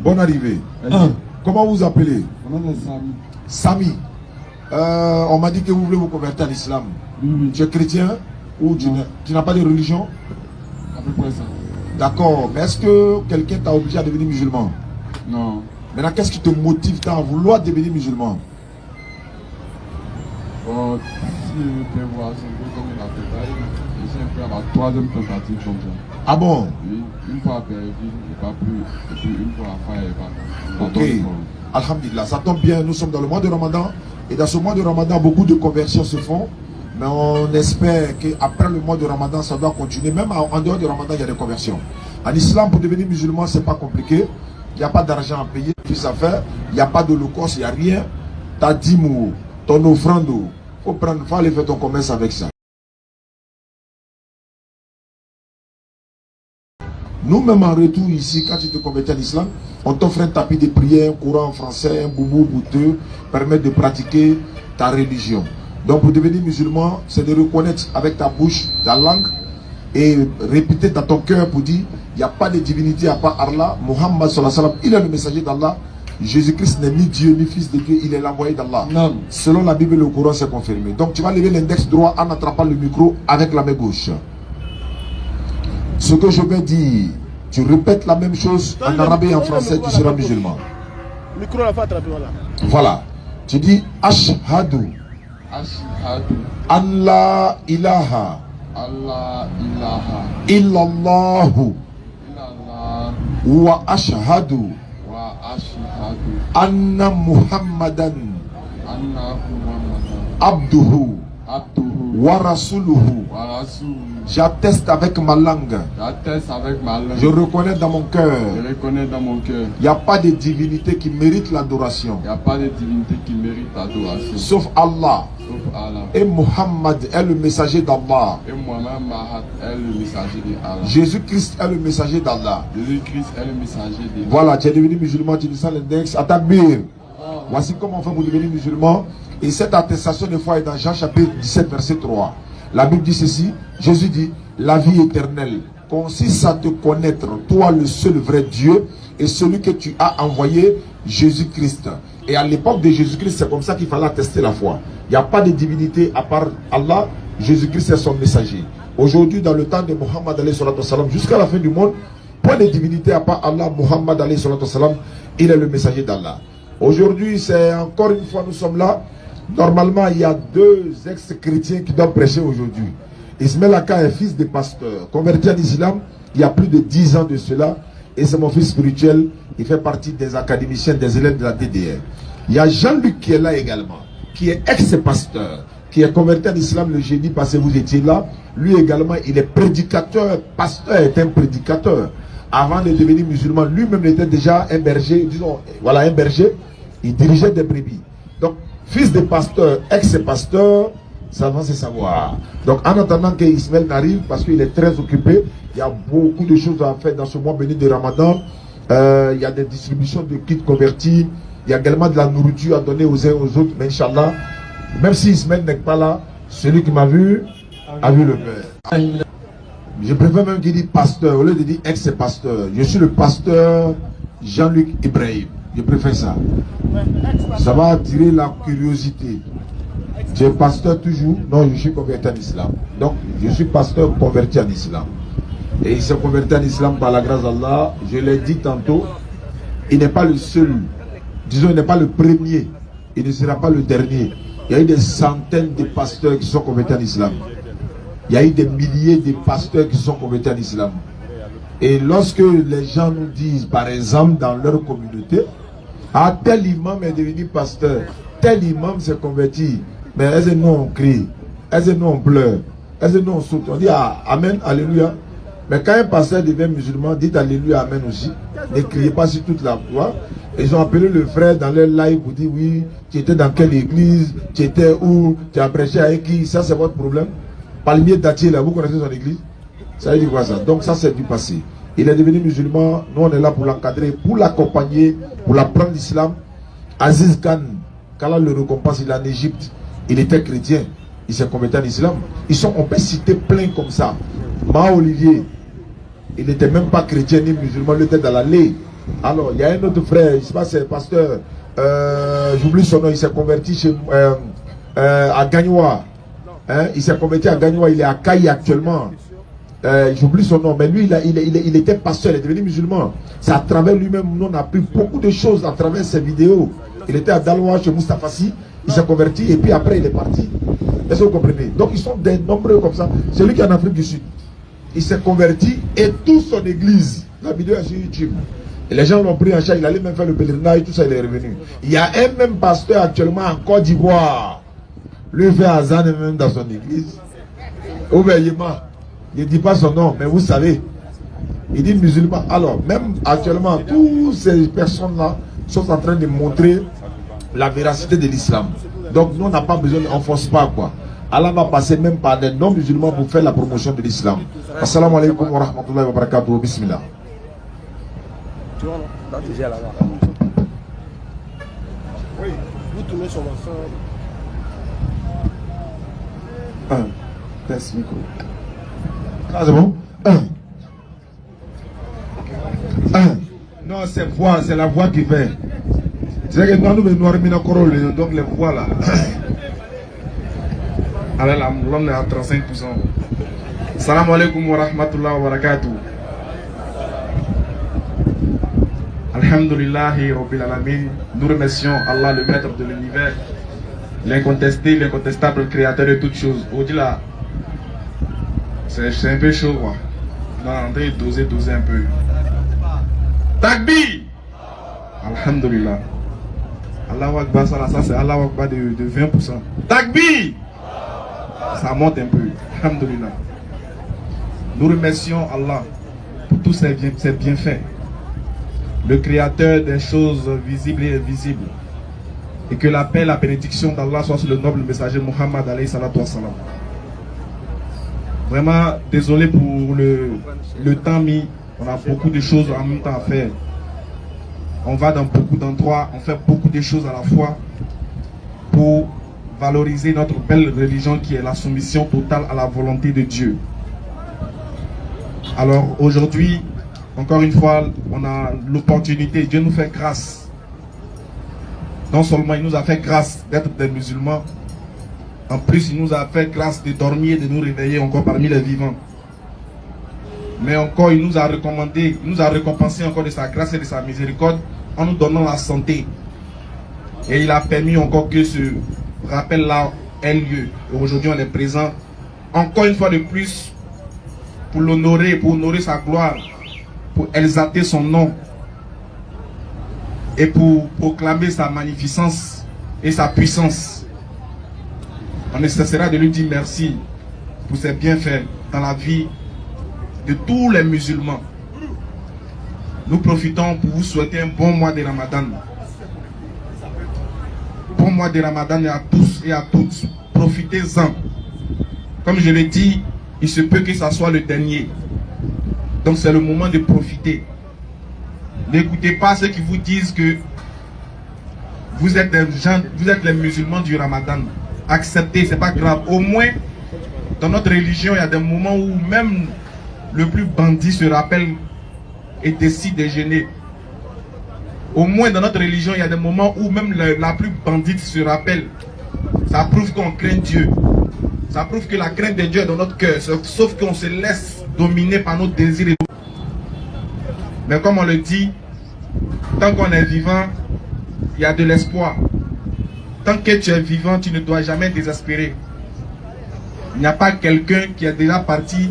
Bonne arrivée. Comment vous appelez? Sami. On m'a dit que vous voulez vous convertir à l'islam. Tu es chrétien ou tu n'as pas de religion? À peu près ça. D'accord. Mais est-ce que quelqu'un t'a obligé à devenir musulman? Non. Maintenant, qu'est-ce qui te motive tant à vouloir devenir musulman? Bon, si je peux voir, c'est un peu comme il a fait, je suis un peu à la troisième tentative comme ça. Ah bon? Oui, une fois perdu, il pas plus, et puis une fois à faire, il pas. Ok. Alhamdulillah, ça tombe bien, nous sommes dans le mois de Ramadan, et dans ce mois de Ramadan, beaucoup de conversions se font, mais on espère qu'après le mois de Ramadan, ça doit continuer. Même en dehors du Ramadan, il y a des conversions. En islam, pour devenir musulman, c'est pas compliqué. Il n'y a pas d'argent à payer, plus à faire. Il n'y a pas d'holocauste, il n'y a rien. Ta dîme, ton offrande, il faut aller faire ton commerce avec ça. Nous-mêmes en retour ici, quand tu te convertis en islam, on t'offre un tapis de prière, un courant en français, un boubou bouteux, permettre de pratiquer ta religion. Donc pour devenir musulman, c'est de reconnaître avec ta bouche, ta langue, et répéter dans ton cœur pour dire, il n'y a pas de divinité à part Allah, Muhammad sallallahu alayhi wa sallam, il est le messager d'Allah, Jésus-Christ n'est ni Dieu ni fils de Dieu, il est l'envoyé d'Allah. Selon la Bible, le Coran c'est confirmé. Donc tu vas lever l'index droit en attrapant le micro avec la main gauche. Ce que je vais dire, tu répètes la même chose en arabe et en français, tu seras musulman. Le micro la fait attraper, voilà. Voilà. Tu dis Ashhadu. Ashhadu. An la ilaha. Allah ilaha. Illallahu. Illallah. Wa ashhadu. Wa ashhadu. Anna Muhammadan. Anna Muhammadan. Abduhu. Abduhu. Wa rasuluhu. Wa rasuluhu. J'atteste avec ma langue. J'atteste avec ma langue. Je reconnais dans mon cœur. Je reconnais dans mon cœur. Il n'y a pas de divinité qui mérite l'adoration. Il n'y a pas de divinité qui mérite l'adoration. Sauf Allah. Sauf Allah. Et Muhammad est le messager d'Allah. Et Muhammad Mahat est le messager d'Allah. Jésus-Christ est le messager d'Allah. Jésus-Christ est le messager d'Allah. Voilà, tu es devenu musulman, tu dis ça l'index. Atabir. Voici comment on fait pour devenir musulman. Et cette attestation de foi est dans Jean chapitre 17, verset 3. La Bible dit ceci. Jésus dit, la vie éternelle consiste à te connaître, toi le seul vrai Dieu, et celui que tu as envoyé, Jésus-Christ. Et à l'époque de Jésus-Christ, c'est comme ça qu'il fallait attester la foi. Il n'y a pas de divinité à part Allah. Jésus-Christ est son messager. Aujourd'hui, dans le temps de Muhammad alayhi salatu wassalam, jusqu'à la fin du monde, pas de divinité à part Allah. Muhammad alayhi salatu wassalam, il est le messager d'Allah. Aujourd'hui, c'est encore une fois, nous sommes là. Normalement, il y a deux ex-chrétiens qui doivent prêcher aujourd'hui. Ismaël Aka est fils de pasteur, converti en islam il y a plus de 10 ans de cela. Et c'est mon fils spirituel. Il fait partie des académiciens, des élèves de la DDR. Il y a Jean-Luc qui est là également, qui est ex-pasteur, qui est converti en islam le jeudi passé, vous étiez là. Lui également, il est prédicateur. Pasteur est un prédicateur. Avant de devenir musulman, lui-même était déjà un berger, disons, voilà, un berger. Il dirigeait des brebis. Donc, fils de pasteur, ex-pasteur, ça va se savoir. Donc, en attendant que Ismaël n'arrive, parce qu'il est très occupé, il y a beaucoup de choses à faire dans ce mois béni de Ramadan. Il y a des distributions de kits convertis. Il y a également de la nourriture à donner aux uns aux autres. Mais Inch'Allah, même si Ismaël n'est pas là, celui qui m'a vu a vu le Père. Je préfère même qu'il dise pasteur, au lieu de dire ex-pasteur. Je suis le pasteur Jean-Luc Ibrahim. Je préfère ça. Ça va attirer la curiosité. Tu es pasteur toujours? Non, je suis converti en islam. Donc, je suis pasteur converti en islam. Et il s'est converti en islam par la grâce d'Allah. Je l'ai dit tantôt, il n'est pas le seul. Disons, il n'est pas le premier. Il ne sera pas le dernier. Il y a eu des centaines de pasteurs qui sont convertis en islam. Il y a eu des milliers de pasteurs qui sont convertis en islam. Et lorsque les gens nous disent, par exemple, dans leur communauté, ah, tel imam est devenu pasteur, tel imam s'est converti, mais est-ce que nous on crie, est-ce que nous on pleure, est-ce que nous on saute, on dit ah, Amen, Alléluia. Mais quand un pasteur devient musulman, dites Alléluia, Amen aussi. Ne criez pas sur toute la voix. Ils ont appelé le frère dans leur live pour dire oui, tu étais dans quelle église, tu étais où, tu as prêché avec qui, ça c'est votre problème. Palmier Datier, là, vous connaissez son église? Ça veut dire quoi ça? Donc ça c'est du passé. Il est devenu musulman, nous on est là pour l'encadrer, pour l'accompagner, pour l'apprendre l'islam. Aziz Khan, qu'Allah le récompense, il est en Égypte, il était chrétien, il s'est converti en islam. On peut citer plein comme ça. Ma Olivier, il n'était même pas chrétien ni musulman, il était dans la lait. Alors, il y a un autre frère, je sais pas, c'est le pasteur, j'oublie son nom, il s'est converti à Gagnoua. Hein, il s'est converti à Gagnoua, il est à Kaï actuellement. J'oublie son nom, mais lui, il était pasteur, il est devenu musulman. C'est à travers lui-même, nous on a appris beaucoup de choses à travers ses vidéos. Il était à Daloa chez Moustapha-Si, il s'est converti et puis après il est parti. Est-ce que vous comprenez? Donc ils sont des nombreux comme ça. C'est lui qui est en Afrique du Sud. Il s'est converti et toute son église, la vidéo est sur YouTube. Et les gens l'ont pris en charge, il allait même faire le pèlerinage, tout ça, il est revenu. Il y a un même pasteur actuellement en Côte d'Ivoire. Lui fait Azan même dans son église. Ouvertement. Il ne dit pas son nom, mais vous savez. Il dit musulman. Alors, même actuellement, toutes ces personnes-là sont en train de montrer la véracité de l'islam. Donc, nous, on n'a pas besoin, on ne force pas, quoi. Allah va passer même par des non-musulmans pour faire la promotion de l'islam. Assalamu alaikum wa rahmatullahi wa barakatuh. Bismillah. Tu vois, là, tu gères là-bas. Oui, vous tournez sur ma soeur. Test micro. Ah, c'est bon? Non, c'est voix, c'est la voix qui fait. C'est que nous, nous sommes donc les voix là. Alors l'homme est à 35%. Salam alaikum wa rahmatullahi wa barakatuh. Alhamdulillahi Rabbil Alamin. Nous remercions Allah, le maître de l'univers, l'incontesté, l'incontestable créateur de toutes choses. Au-delà, c'est un peu chaud, quoi. On est en train de doser un peu. Takbir! Alhamdulillah. Allahu Akbar, ça c'est Allahu Akbar de 20%. Takbir! Ça monte un peu. Alhamdulillah. Nous remercions Allah pour tous ses bienfaits. Le créateur des choses visibles et invisibles. Et que la paix et la bénédiction d'Allah soient sur le noble messager Muhammad alayhi salatu wassalam. Vraiment désolé pour le temps mis. On a beaucoup de choses en même temps à faire. On va dans beaucoup d'endroits, on fait beaucoup de choses à la fois pour valoriser notre belle religion qui est la soumission totale à la volonté de Dieu. Alors aujourd'hui, encore une fois, on a l'opportunité, Dieu nous fait grâce. Non seulement il nous a fait grâce d'être des musulmans, en plus il nous a fait grâce de dormir et de nous réveiller encore parmi les vivants. Mais encore il nous a recommandé, il nous a récompensé encore de sa grâce et de sa miséricorde en nous donnant la santé. Et il a permis encore que ce rappel-là ait lieu. Aujourd'hui on est présent encore une fois de plus pour l'honorer, pour honorer sa gloire, pour exalter son nom et pour proclamer sa magnificence et sa puissance. On ne cessera de lui dire merci pour ses bienfaits dans la vie de tous les musulmans. Nous profitons pour vous souhaiter un bon mois de Ramadan. Bon mois de Ramadan à tous et à toutes. Profitez-en. Comme je l'ai dit, il se peut que ça soit le dernier. Donc c'est le moment de profiter. N'écoutez pas ceux qui vous disent que vous êtes des gens, vous êtes les musulmans du Ramadan. Acceptez, c'est pas grave. Au moins, dans notre religion, il y a des moments où même le plus bandit se rappelle et décide de jeûner. Au moins dans notre religion, il y a des moments où même la plus bandite se rappelle. Ça prouve qu'on craint Dieu. Ça prouve que la crainte de Dieu est dans notre cœur. Sauf qu'on se laisse dominer par nos désirs. Mais comme on le dit, tant qu'on est vivant, il y a de l'espoir. Tant que tu es vivant, tu ne dois jamais désespérer. Il n'y a pas quelqu'un qui est déjà parti,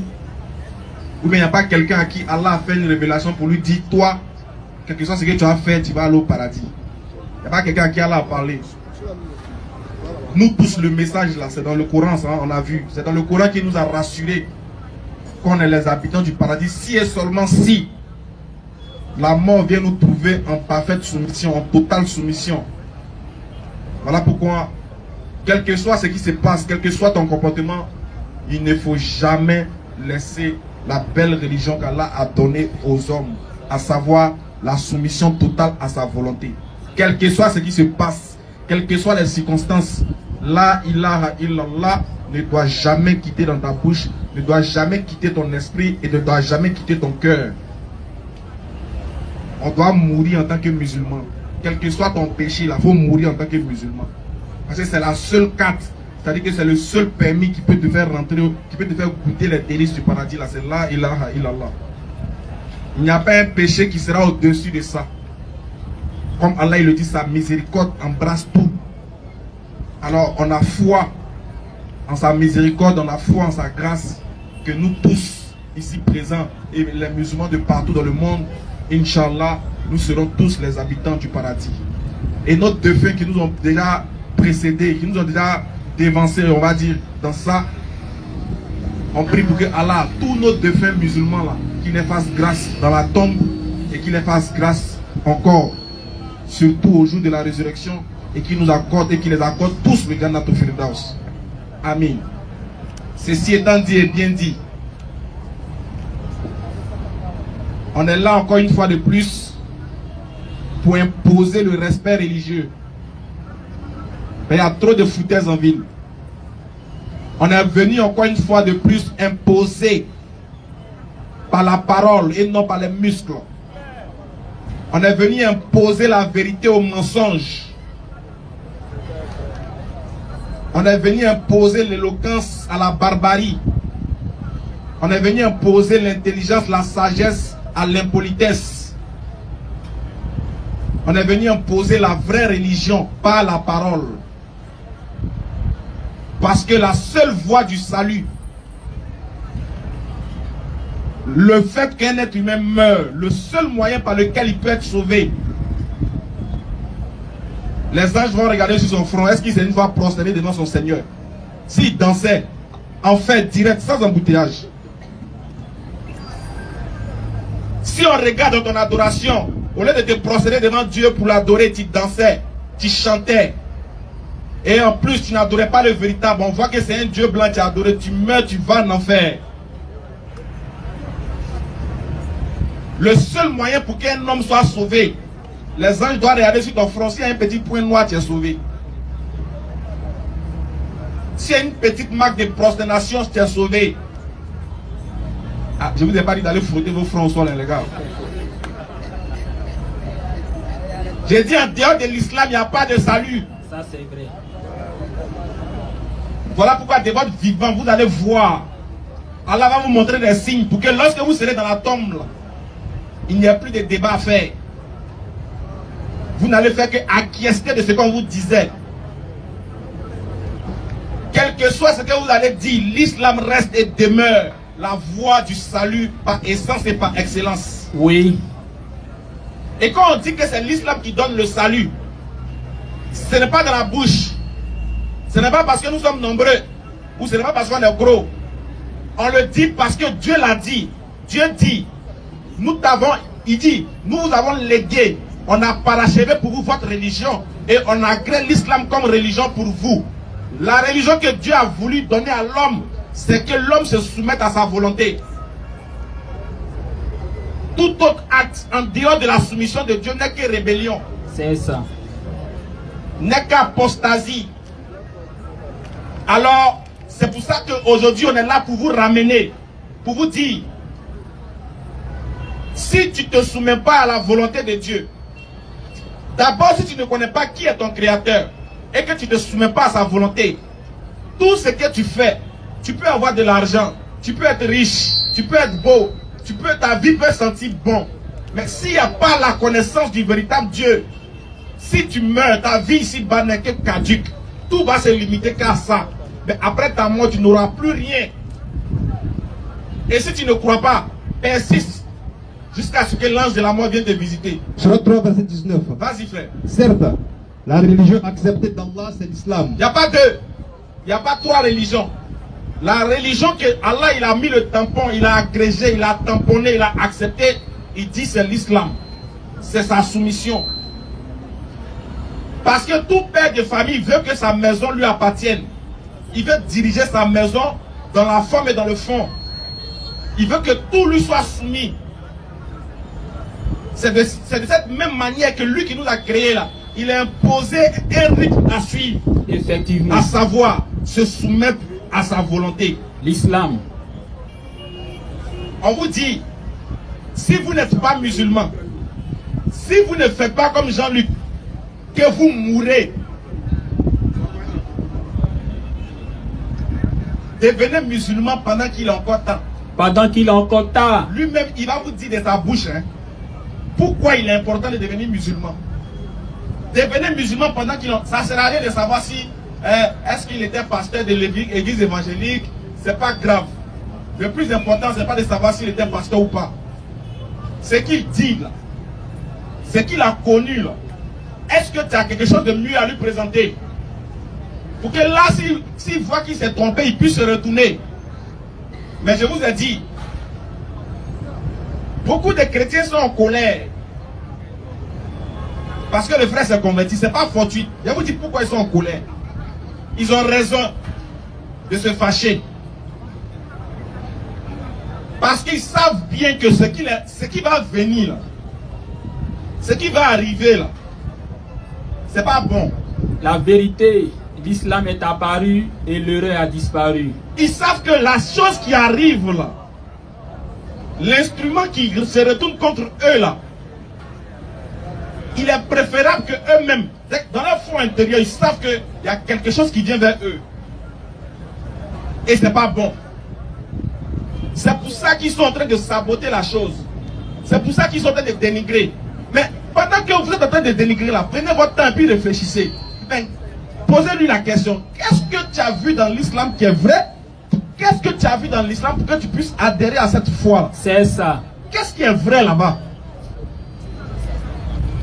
ou bien il n'y a pas quelqu'un à qui Allah a fait une révélation pour lui dire, toi, quel que soit ce que tu as fait, tu vas aller au paradis. Il n'y a pas quelqu'un à qui Allah a parlé. Nous tous, le message là, c'est dans le Coran, ça, on a vu. C'est dans le Coran qui nous a rassuré qu'on est les habitants du paradis, si et seulement si la mort vient nous trouver en parfaite soumission, en totale soumission. Voilà pourquoi, quel que soit ce qui se passe, quel que soit ton comportement, il ne faut jamais laisser la belle religion qu'Allah a donnée aux hommes, à savoir la soumission totale à sa volonté. Quel que soit ce qui se passe, quelles que soient les circonstances, la ilaha illallah ne doit jamais quitter dans ta bouche, ne doit jamais quitter ton esprit et ne doit jamais quitter ton cœur. on doit mourir en tant que musulman. Quel que soit ton péché, il faut mourir en tant que musulman. Parce que c'est la seule carte, c'est-à-dire que c'est le seul permis qui peut te faire rentrer, qui peut te faire goûter les délices du paradis. Là, c'est la ilaha illallah. Il n'y a pas un péché qui sera au-dessus de ça. Comme Allah il le dit, sa miséricorde embrasse tout. Alors on a foi en sa miséricorde, on a foi en sa grâce, que nous tous ici présents et les musulmans de partout dans le monde, Inch'Allah, nous serons tous les habitants du paradis. Et nos défunts qui nous ont déjà précédés, qui nous ont déjà dévancés, on va dire, dans ça, on prie pour que Allah, tous nos défunts musulmans là, qu'il les fasse grâce dans la tombe et qu'il les fasse grâce encore, surtout au jour de la résurrection, et qu'il nous accorde et qu'il les accorde tous le Jannat al-Firdaus. Amen. Ceci étant dit et bien dit, on est là encore une fois de plus pour imposer le respect religieux. Mais il y a trop de foutaises en ville. On est venu encore une fois de plus imposer par la parole et non par les muscles. On est venu imposer la vérité au mensonge. On est venu imposer l'éloquence à la barbarie. On est venu imposer l'intelligence, la sagesse à l'impolitesse. On est venu imposer la vraie religion, pas la parole. Parce que la seule voie du salut, le fait qu'un être humain meure, le seul moyen par lequel il peut être sauvé, les anges vont regarder sur son front, est-ce qu'il s'est une fois prosterné devant son Seigneur? S'il dansait, en fait, direct, sans embouteillage. Si on regarde dans ton adoration, au lieu de te prosterner devant Dieu pour l'adorer, tu dansais, tu chantais. Et en plus, tu n'adorais pas le véritable. On voit que c'est un Dieu blanc, tu as adoré, tu meurs, tu vas en enfer. Le seul moyen pour qu'un homme soit sauvé, les anges doivent regarder sur ton front. S'il y a un petit point noir, tu es sauvé. S'il y a une petite marque de prosternation, tu es sauvé. Ah, je ne vous ai pas dit d'aller frotter vos fronts au sol, les gars. J'ai dit en dehors de l'islam, il n'y a pas de salut. Ça, c'est vrai. Voilà pourquoi de votre vivant, vous allez voir. Allah va vous montrer des signes pour que lorsque vous serez dans la tombe, là, il n'y a plus de débat à faire. Vous n'allez faire que acquiescer de ce qu'on vous disait. Quel que soit ce que vous allez dire, l'islam reste et demeure la voie du salut par essence et par excellence. Oui. Et quand on dit que c'est l'islam qui donne le salut, ce n'est pas dans la bouche. Ce n'est pas parce que nous sommes nombreux, ou ce n'est pas parce qu'on est gros. On le dit parce que Dieu l'a dit. Dieu dit, il dit, nous avons légué, on a parachevé pour vous votre religion, et on a créé l'islam comme religion pour vous. La religion que Dieu a voulu donner à l'homme, c'est que l'homme se soumette à sa volonté. Tout autre acte en dehors de la soumission de Dieu n'est que rébellion. C'est ça. N'est qu'apostasie. Alors, c'est pour ça qu'aujourd'hui, on est là pour vous ramener, pour vous dire, si tu ne te soumets pas à la volonté de Dieu, d'abord, si tu ne connais pas qui est ton créateur, et que tu ne te soumets pas à sa volonté, tout ce que tu fais, tu peux avoir de l'argent, tu peux être riche, tu peux être beau, ta vie peut sentir bon. Mais s'il n'y a pas la connaissance du véritable Dieu, si tu meurs, ta vie ici-bas n'est que caduque. Tout va se limiter qu'à ça. Mais après ta mort, tu n'auras plus rien. Et si tu ne crois pas, persiste jusqu'à ce que l'ange de la mort vienne te visiter. Surat 3, verset 19. Vas-y, frère. Certes, la religion acceptée d'Allah, c'est l'islam. Il n'y a pas deux. Il n'y a pas trois religions. La religion que Allah il a mis le tampon, il a agrégé, il a tamponné, il a accepté, il dit c'est l'islam. C'est sa soumission. Parce que tout père de famille veut que sa maison lui appartienne. Il veut diriger sa maison dans la forme et dans le fond. Il veut que tout lui soit soumis. C'est de cette même manière que lui qui nous a créés là, il a imposé un rythme à suivre. Effectivement. À savoir, se soumettre à sa volonté. L'islam. On vous dit, si vous n'êtes pas musulman, Si vous ne faites pas comme Jean-Luc, que vous mourrez, devenez musulman pendant qu'il est encore temps. Pendant qu'il est encore tard. Lui-même, il va vous dire de sa bouche, hein, pourquoi il est important de devenir musulman. Devenez musulman pendant qu'il est... Ça ne sert à rien de savoir si est-ce qu'il était pasteur de l'église évangélique. C'est pas grave. Le plus important, c'est pas de savoir s'il était pasteur ou pas. Ce qu'il dit là, ce qu'il a connu là, est-ce que tu as quelque chose de mieux à lui présenter? Pour que là, s'il voit qu'il s'est trompé, il puisse se retourner. Mais je vous ai dit, beaucoup de chrétiens sont en colère. Parce que le frère s'est converti, c'est pas fortuit. Je vous dis pourquoi ils sont en colère. Ils ont raison de se fâcher. Parce qu'ils savent bien que ce qui va venir, là, ce qui va arriver là, c'est pas bon. La vérité d'Islam est apparue et l'erreur a disparu. Ils savent que la chose qui arrive là, l'instrument qui se retourne contre eux là, il est préférable que eux-mêmes, dans leur fond intérieur, ils savent qu'il y a quelque chose qui vient vers eux. Et c'est pas bon. C'est pour ça qu'ils sont en train de saboter la chose. C'est pour ça qu'ils sont en train de dénigrer. Mais pendant que vous êtes en train de dénigrer là, prenez votre temps et puis réfléchissez. Posez-lui la question. Qu'est-ce que tu as vu dans l'islam qui est vrai? Qu'est-ce que tu as vu dans l'islam pour que tu puisses adhérer à cette foi? C'est ça. Qu'est-ce qui est vrai là-bas?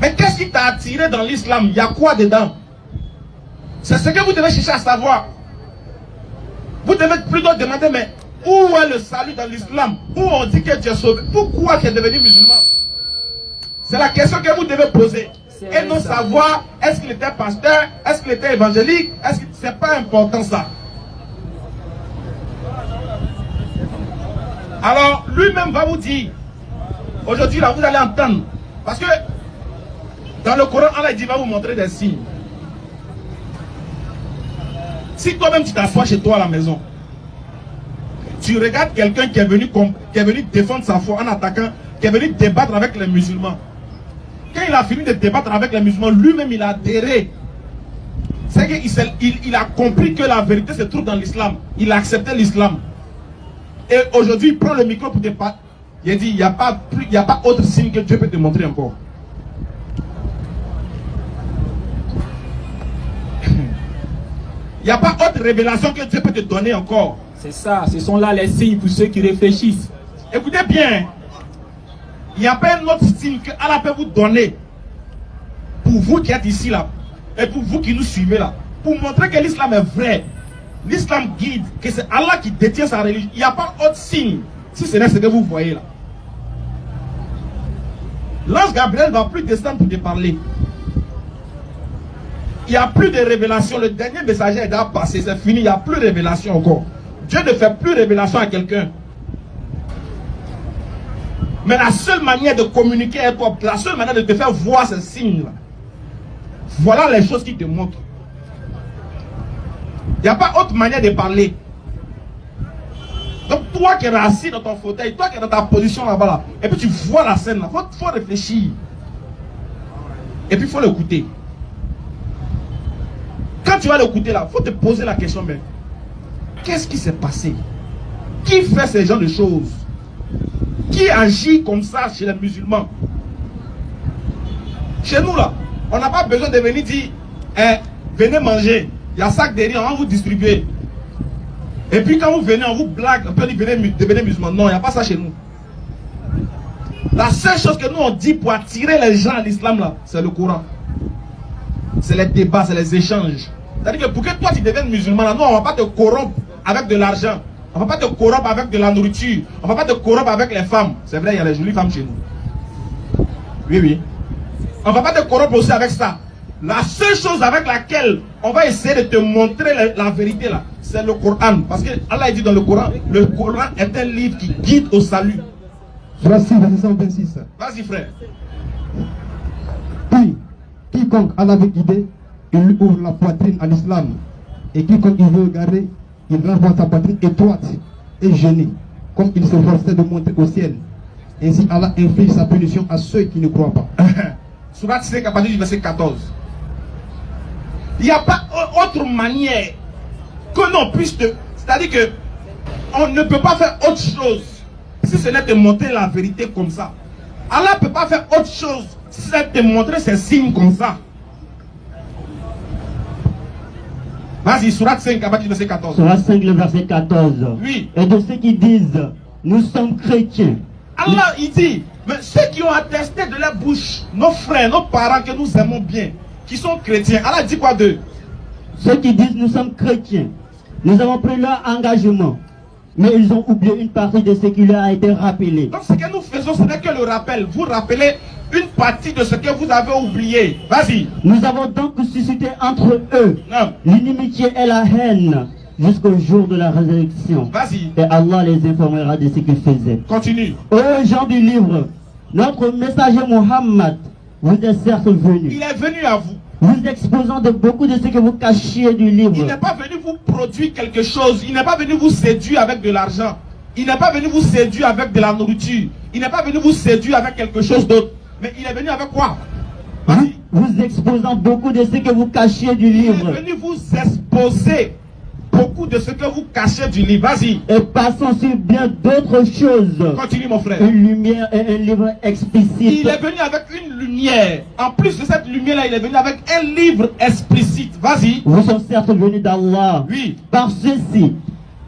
Mais qu'est-ce qui t'a attiré dans l'islam? Il y a quoi dedans? C'est ce que vous devez chercher à savoir. Vous devez plutôt demander, mais où est le salut dans l'islam? Où on dit que tu es sauvé? Pourquoi tu es devenu musulman? C'est la question que vous devez poser. Et non savoir, est-ce qu'il était pasteur? Est-ce qu'il était évangélique? C'est pas important ça. Alors, lui-même va vous dire, aujourd'hui là, vous allez entendre. Parce que dans le Coran, Allah dit, va vous montrer des signes. Si toi-même tu t'assois chez toi à la maison, tu regardes quelqu'un qui est venu défendre sa foi en attaquant, qui est venu débattre avec les musulmans. Quand il a fini de débattre avec les musulmans, lui-même il a adhéré. C'est qu'il a compris que la vérité se trouve dans l'islam. Il a accepté l'islam. Et aujourd'hui, il prend le micro pour te parler. Il a dit, il n'y a pas autre signe que Dieu peut te montrer encore. Il n'y a pas autre révélation que Dieu peut te donner encore. C'est ça, ce sont là les signes pour ceux qui réfléchissent. Écoutez bien, il n'y a pas un autre signe que Allah peut vous donner pour vous qui êtes ici là, et pour vous qui nous suivez là, pour montrer que l'islam est vrai. L'islam guide, que c'est Allah qui détient sa religion. Il n'y a pas autre signe, si ce n'est ce que vous voyez là. L'ange Gabriel ne va plus descendre pour te parler. Il n'y a plus de révélation. Le dernier messager est déjà passé, c'est fini, il n'y a plus de révélation encore. Dieu ne fait plus révélation à quelqu'un. Mais la seule manière de communiquer avec toi, la seule manière de te faire voir ces signes-là, voilà les choses qui te montrent. Il n'y a pas autre manière de parler. Donc toi qui es assis dans ton fauteuil, toi qui es dans ta position là-bas, là, et puis tu vois la scène là, il faut réfléchir. Et puis il faut l'écouter. Quand tu vas l'écouter là, il faut te poser la question, mais qu'est-ce qui s'est passé? Qui fait ce genre de choses? Qui agit comme ça chez les musulmans? Chez nous là, on n'a pas besoin de venir dire, venez manger, il y a un sac de riz, on va vous distribuer. Et puis quand vous venez, on vous blague, on peut dire devenez musulman. Non, il n'y a pas ça chez nous. La seule chose que nous on dit pour attirer les gens à l'islam là, c'est le Coran. C'est les débats, c'est les échanges. C'est-à-dire que pour que toi tu deviennes musulman là, nous on ne va pas te corrompre avec de l'argent. On ne va pas te corrompre avec de la nourriture. On ne va pas te corrompre avec les femmes. C'est vrai, il y a les jolies femmes chez nous. Oui, oui. On ne va pas te corrompre aussi avec ça. La seule chose avec laquelle on va essayer de te montrer la vérité là, c'est le Coran. Parce que Allah dit dans le Coran est un livre qui guide au salut. Voici verset 126. Vas-y frère. Puis, quiconque Allah veut guider, il lui ouvre la poitrine à l'islam. Et quiconque il veut garder, il renvoie sa poitrine étroite et gênée, comme il se forçait de monter au ciel. Ainsi Allah inflige sa punition à ceux qui ne croient pas. Sourate 5 à partir du verset 14. Il n'y a pas autre manière que l'on puisse te... C'est-à-dire que on ne peut pas faire autre chose si ce n'est te montrer la vérité comme ça. Allah ne peut pas faire autre chose si ce n'est te montrer ces signes comme ça. Vas-y, Sourate 5 à partir du verset 14. Sourate 5, le verset 14. Oui. Et de ceux qui disent, nous sommes chrétiens. Allah, il dit, mais ceux qui ont attesté de leur bouche, nos frères, nos parents que nous aimons bien, qui sont chrétiens, Allah dit quoi d'eux? Ceux qui disent, nous sommes chrétiens. Nous avons pris leur engagement. Mais ils ont oublié une partie de ce qui leur a été rappelé. Donc ce que nous faisons, ce n'est que le rappel. Vous rappelez une partie de ce que vous avez oublié. Vas-y. Nous avons donc suscité entre eux Non. l'inimitié et la haine jusqu'au jour de la résurrection. Vas-y. Et Allah les informera de ce qu'ils faisaient. Continue. Ô gens du livre, notre messager Mohammed vous est certes venu, Il est venu à vous. vous exposant de beaucoup de ce que vous cachiez du livre. Il n'est pas venu vous produire quelque chose. Il n'est pas venu vous séduire avec de l'argent. Il n'est pas venu vous séduire avec de la nourriture. Il n'est pas venu vous séduire avec quelque chose d'autre. Mais il est venu avec quoi? Vas-y. Vous exposant beaucoup de ce que vous cachiez du Il livre. est venu vous exposer beaucoup de ce que vous cachez du livre. Vas-y. Et passant sur bien d'autres choses. Continue mon frère. Une lumière et un livre explicite. Il est venu avec une lumière. En plus de cette lumière-là, il est venu avec un livre explicite. Vas-y. Vous sont certes venus d'Allah. Oui. Par ceci.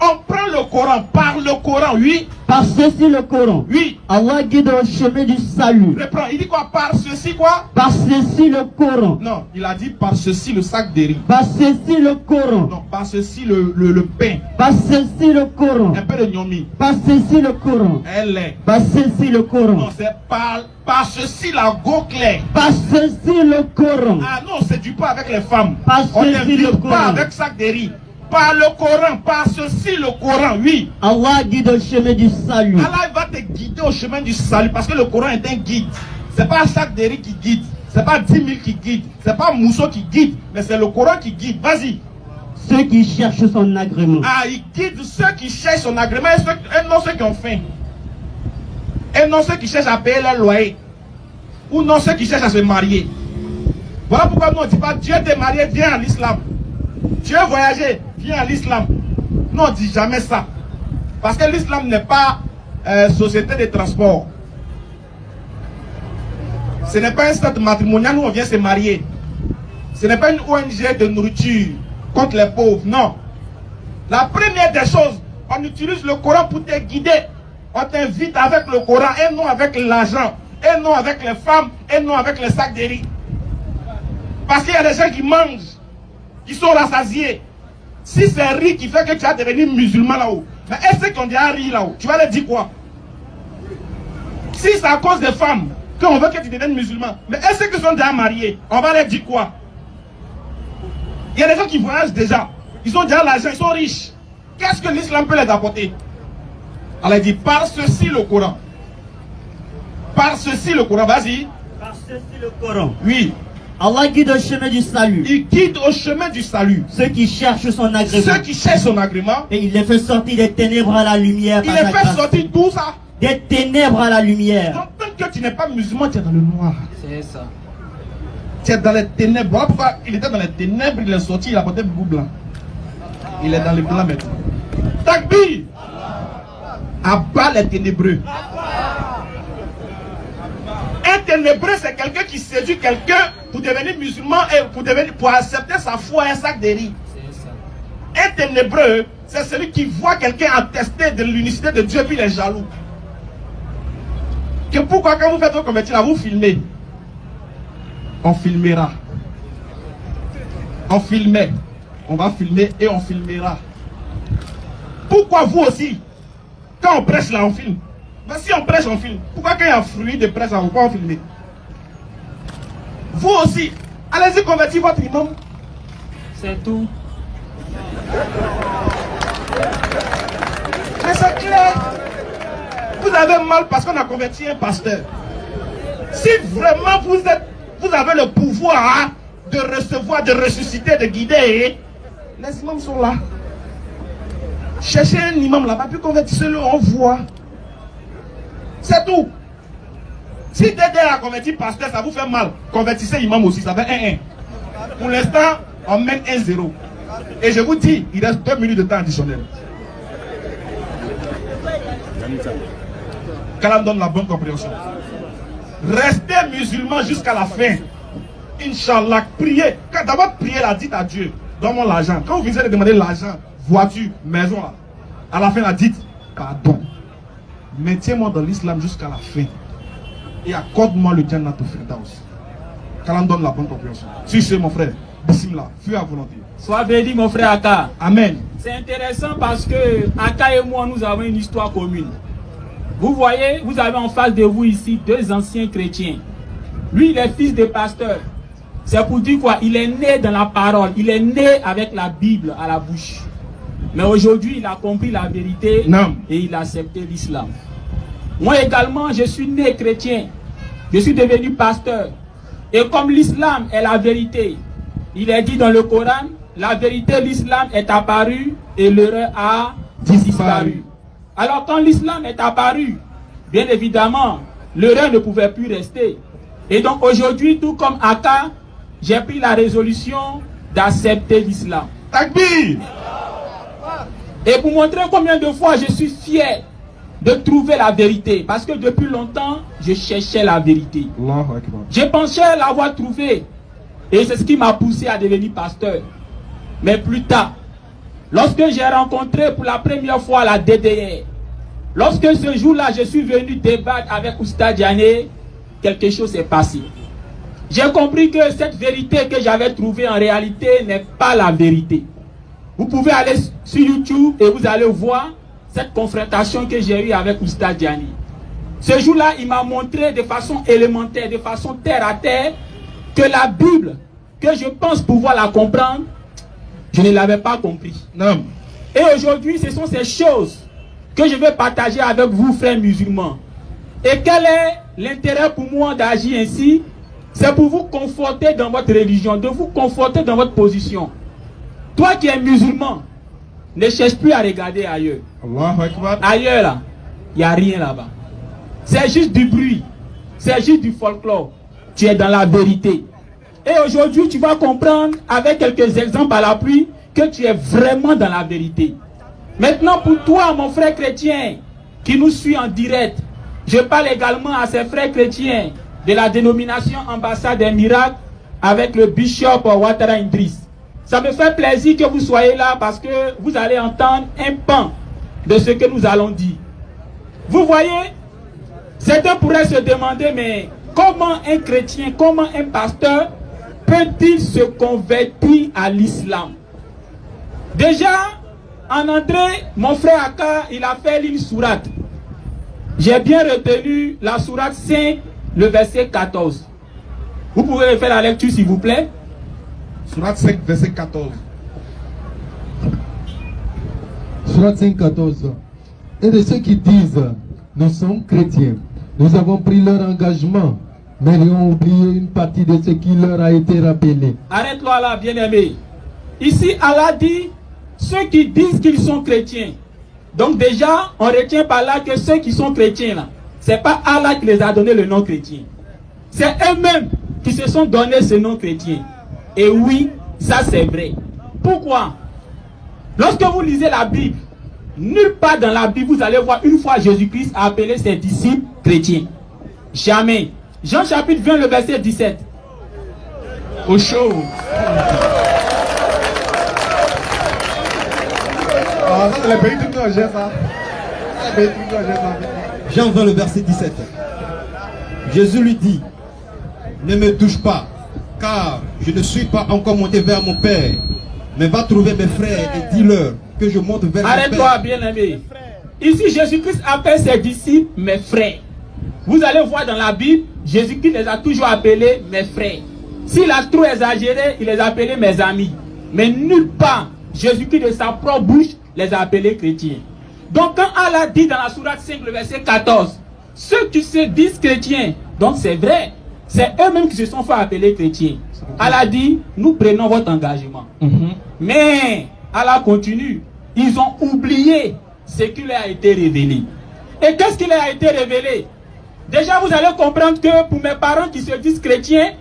On prend le Coran, par le Coran, oui. Par ceci le Coran. Oui. Allah guide au chemin du salut. Reprends. Il dit quoi? Par ceci quoi? Par ceci le Coran. Non, il a dit par ceci le sac de riz. Par ceci le Coran. Non, par ceci le pain. Par ceci le Coran. Un peu de gnomi. Par ceci le Coran. Elle est. Par ceci le Coran. Non, c'est par ceci la go claire. Par ceci le Coran. Ah non, c'est du pain avec les femmes. Par On ceci n'invite le pas Coran. avec sac de riz. Par le Coran, par ceci le Coran, oui. Allah guide au chemin du salut. Allah va te guider au chemin du salut parce que le Coran est un guide. C'est pas sac de riz qui guide. C'est pas 10 000 qui guide. C'est pas Mousseau qui guide. Mais c'est le Coran qui guide. Vas-y. Ceux qui cherchent son agrément. Ah, il guide ceux qui cherchent son agrément et non ceux qui ont faim. Et non ceux qui cherchent à payer leur loyer. Ou non ceux qui cherchent à se marier. Voilà pourquoi nous on ne dit pas Dieu t'es marié, viens à l'islam. Tu veux voyager, viens à l'islam. Nous on ne dit jamais ça. Parce que l'islam n'est pas société de transport. Ce n'est pas un statut matrimonial où on vient se marier. Ce n'est pas une ONG de nourriture contre les pauvres, non. La première des choses, on utilise le Coran pour te guider. On t'invite avec le Coran et non avec l'argent, et non avec les femmes, et non avec les sacs de riz. Parce qu'il y a des gens qui mangent, qui sont rassasiés. Si c'est riz qui fait que tu vas devenir musulman là-haut, mais est-ce qu'on dit un riz là-haut? Tu vas leur dire quoi? Si c'est à cause des femmes qu'on veut que tu deviennes musulman, mais est-ce qu'ils sont déjà mariés? On va leur dire quoi? Il y a des gens qui voyagent déjà. Ils ont déjà l'argent, ils sont riches. Qu'est-ce que l'islam peut les apporter? Allah dit par ceci le Coran. Par ceci le Coran, vas-y. Par ceci le Coran. Oui. Allah guide au chemin du salut. Il guide au chemin du salut. Ceux qui cherchent son agrément. Ceux qui cherchent son agrément. Et il les fait sortir des ténèbres à la lumière. Il les fait sortir d'où ça? Des ténèbres à la lumière. Donc tant que tu n'es pas musulman, tu es dans le noir. C'est ça. Tu es dans les ténèbres. Voilà pourquoi il était dans les ténèbres, il est sorti, il a porté beaucoup blanc. Il est dans les blancs maintenant. Takbir! Abat les ténébreux. Un ténébreux, c'est quelqu'un qui séduit quelqu'un pour devenir musulman et pour accepter sa foi et un sac de riz. Un ténébreux, c'est celui qui voit quelqu'un attester de l'unicité de Dieu puis il est jaloux. Que pourquoi quand vous faites votre convertir là, vous filmez? On filmera. On filmait. On va filmer et on filmera. Pourquoi vous aussi, quand on prêche là, on filme? Mais si on prêche, on filme. Pourquoi quand il y a un fruit de presse là, on peut en filmer? Vous aussi, allez-y convertir votre imam. C'est tout. Mais c'est clair. Vous avez mal parce qu'on a converti un pasteur. Si vraiment vous avez le pouvoir de recevoir, de ressusciter, de guider, les imams sont là. Cherchez un imam là-bas, puis convertissez-le, on voit. C'est tout. Si Dédé a converti pasteur, ça vous fait mal. Convertissez imam aussi, ça fait 1-1. Pour l'instant, on mène 1-0. Et je vous dis, il reste 2 minutes de temps additionnel. Qu'Allah donne la bonne compréhension. Restez musulmans jusqu'à la fin. Inch'Allah, priez. D'abord, priez la dites à Dieu. Donne-moi l'argent. Quand vous venez de demander l'argent, voiture, maison, là, à la fin, la dites, pardon. Maintiens-moi dans l'islam jusqu'à la fin. Et accorde-moi le Jannat au Firdaus. Qu'Allah donne la bonne compréhension. Si c'est mon frère, bismillah, fais à volonté. Sois béni, mon frère Aka. Amen. C'est intéressant parce que Aka et moi, nous avons une histoire commune. Vous voyez, vous avez en face de vous ici 2 anciens chrétiens. Lui, il est fils de pasteur. C'est pour dire quoi? Il est né dans la parole. Il est né avec la Bible à la bouche. Mais aujourd'hui, il a compris la vérité. Non. Et il a accepté l'islam. Moi également, je suis né chrétien. Je suis devenu pasteur. Et comme l'islam est la vérité, il est dit dans le Coran, la vérité, l'islam est apparu et l'erreur a disparu. Alors quand l'islam est apparu, bien évidemment, l'erreur ne pouvait plus rester. Et donc aujourd'hui, tout comme Aka, j'ai pris la résolution d'accepter l'islam. Takbir! Et pour montrer combien de fois je suis fier de trouver la vérité. Parce que depuis longtemps, je cherchais la vérité. Je pensais l'avoir trouvée. Et c'est ce qui m'a poussé à devenir pasteur. Mais plus tard, lorsque j'ai rencontré pour la première fois la DDR, lorsque ce jour-là, je suis venu débattre avec Oustad Diané, quelque chose s'est passé. J'ai compris que cette vérité que j'avais trouvée en réalité n'est pas la vérité. Vous pouvez aller sur YouTube et vous allez voir cette confrontation que j'ai eue avec Oustad Diané. Ce jour-là, il m'a montré de façon élémentaire, de façon terre à terre, que la Bible, que je pense pouvoir la comprendre, je ne l'avais pas compris. Non. Et aujourd'hui, ce sont ces choses que je vais partager avec vous, frères musulmans. Et quel est l'intérêt pour moi d'agir ainsi? C'est pour vous conforter dans votre religion, de vous conforter dans votre position. Toi qui es musulman, ne cherche plus à regarder ailleurs. Ailleurs, là, il n'y a rien là-bas. C'est juste du bruit. C'est juste du folklore. Tu es dans la vérité. Et aujourd'hui, tu vas comprendre, avec quelques exemples à l'appui, que tu es vraiment dans la vérité. Maintenant, pour toi, mon frère chrétien, qui nous suit en direct, je parle également à ces frères chrétiens de la dénomination Ambassade des Miracles avec le bishop Ouattara Idriss. Ça me fait plaisir que vous soyez là parce que vous allez entendre un pan de ce que nous allons dire. Vous voyez, certains pourraient se demander, mais comment un chrétien, comment un pasteur peut-il se convertir à l'islam? Déjà, en entrée, mon frère Aka, il a fait une sourate. J'ai bien retenu la sourate 5, le verset 14. Vous pouvez faire la lecture s'il vous plaît? Sourate 5, verset 14. Sourate 5, 14. Et de ceux qui disent, nous sommes chrétiens, nous avons pris leur engagement, mais ils ont oublié une partie de ce qui leur a été rappelé. Arrête-toi là, bien-aimé. Ici, Allah dit, ceux qui disent qu'ils sont chrétiens. Donc déjà, on retient par là que ceux qui sont chrétiens là, c'est pas Allah qui les a donné le nom chrétien. C'est eux-mêmes qui se sont donné ce nom chrétien. Et oui, ça c'est vrai. Pourquoi? Lorsque vous lisez la Bible, nulle part dans la Bible, vous allez voir une fois Jésus-Christ a appelé ses disciples chrétiens. Jamais. Jean chapitre 20, le verset 17. Au chaud. Ah, ça c'est le pays du projet, ça. Jean 20, le verset 17. Jésus lui dit, ne me touche pas, car je ne suis pas encore monté vers mon Père, mais va trouver mes frères et dis-leur que je monte vers mon Père. Arrête-toi, bien-aimé. Ici, Jésus-Christ appelle ses disciples mes frères. Vous allez voir dans la Bible, Jésus-Christ les a toujours appelés mes frères. S'il a trop exagéré, il les a appelés mes amis. Mais nulle part, Jésus-Christ de sa propre bouche les a appelés chrétiens. Donc quand Allah dit dans la sourate 5, le verset 14, ceux qui se disent chrétiens, donc c'est vrai, c'est eux-mêmes qui se sont fait appeler chrétiens. Allah dit, nous prenons votre engagement. Mais Allah continue, ils ont oublié ce qui leur a été révélé. Et qu'est-ce qui leur a été révélé? Déjà, vous allez comprendre que pour mes parents qui se disent chrétiens,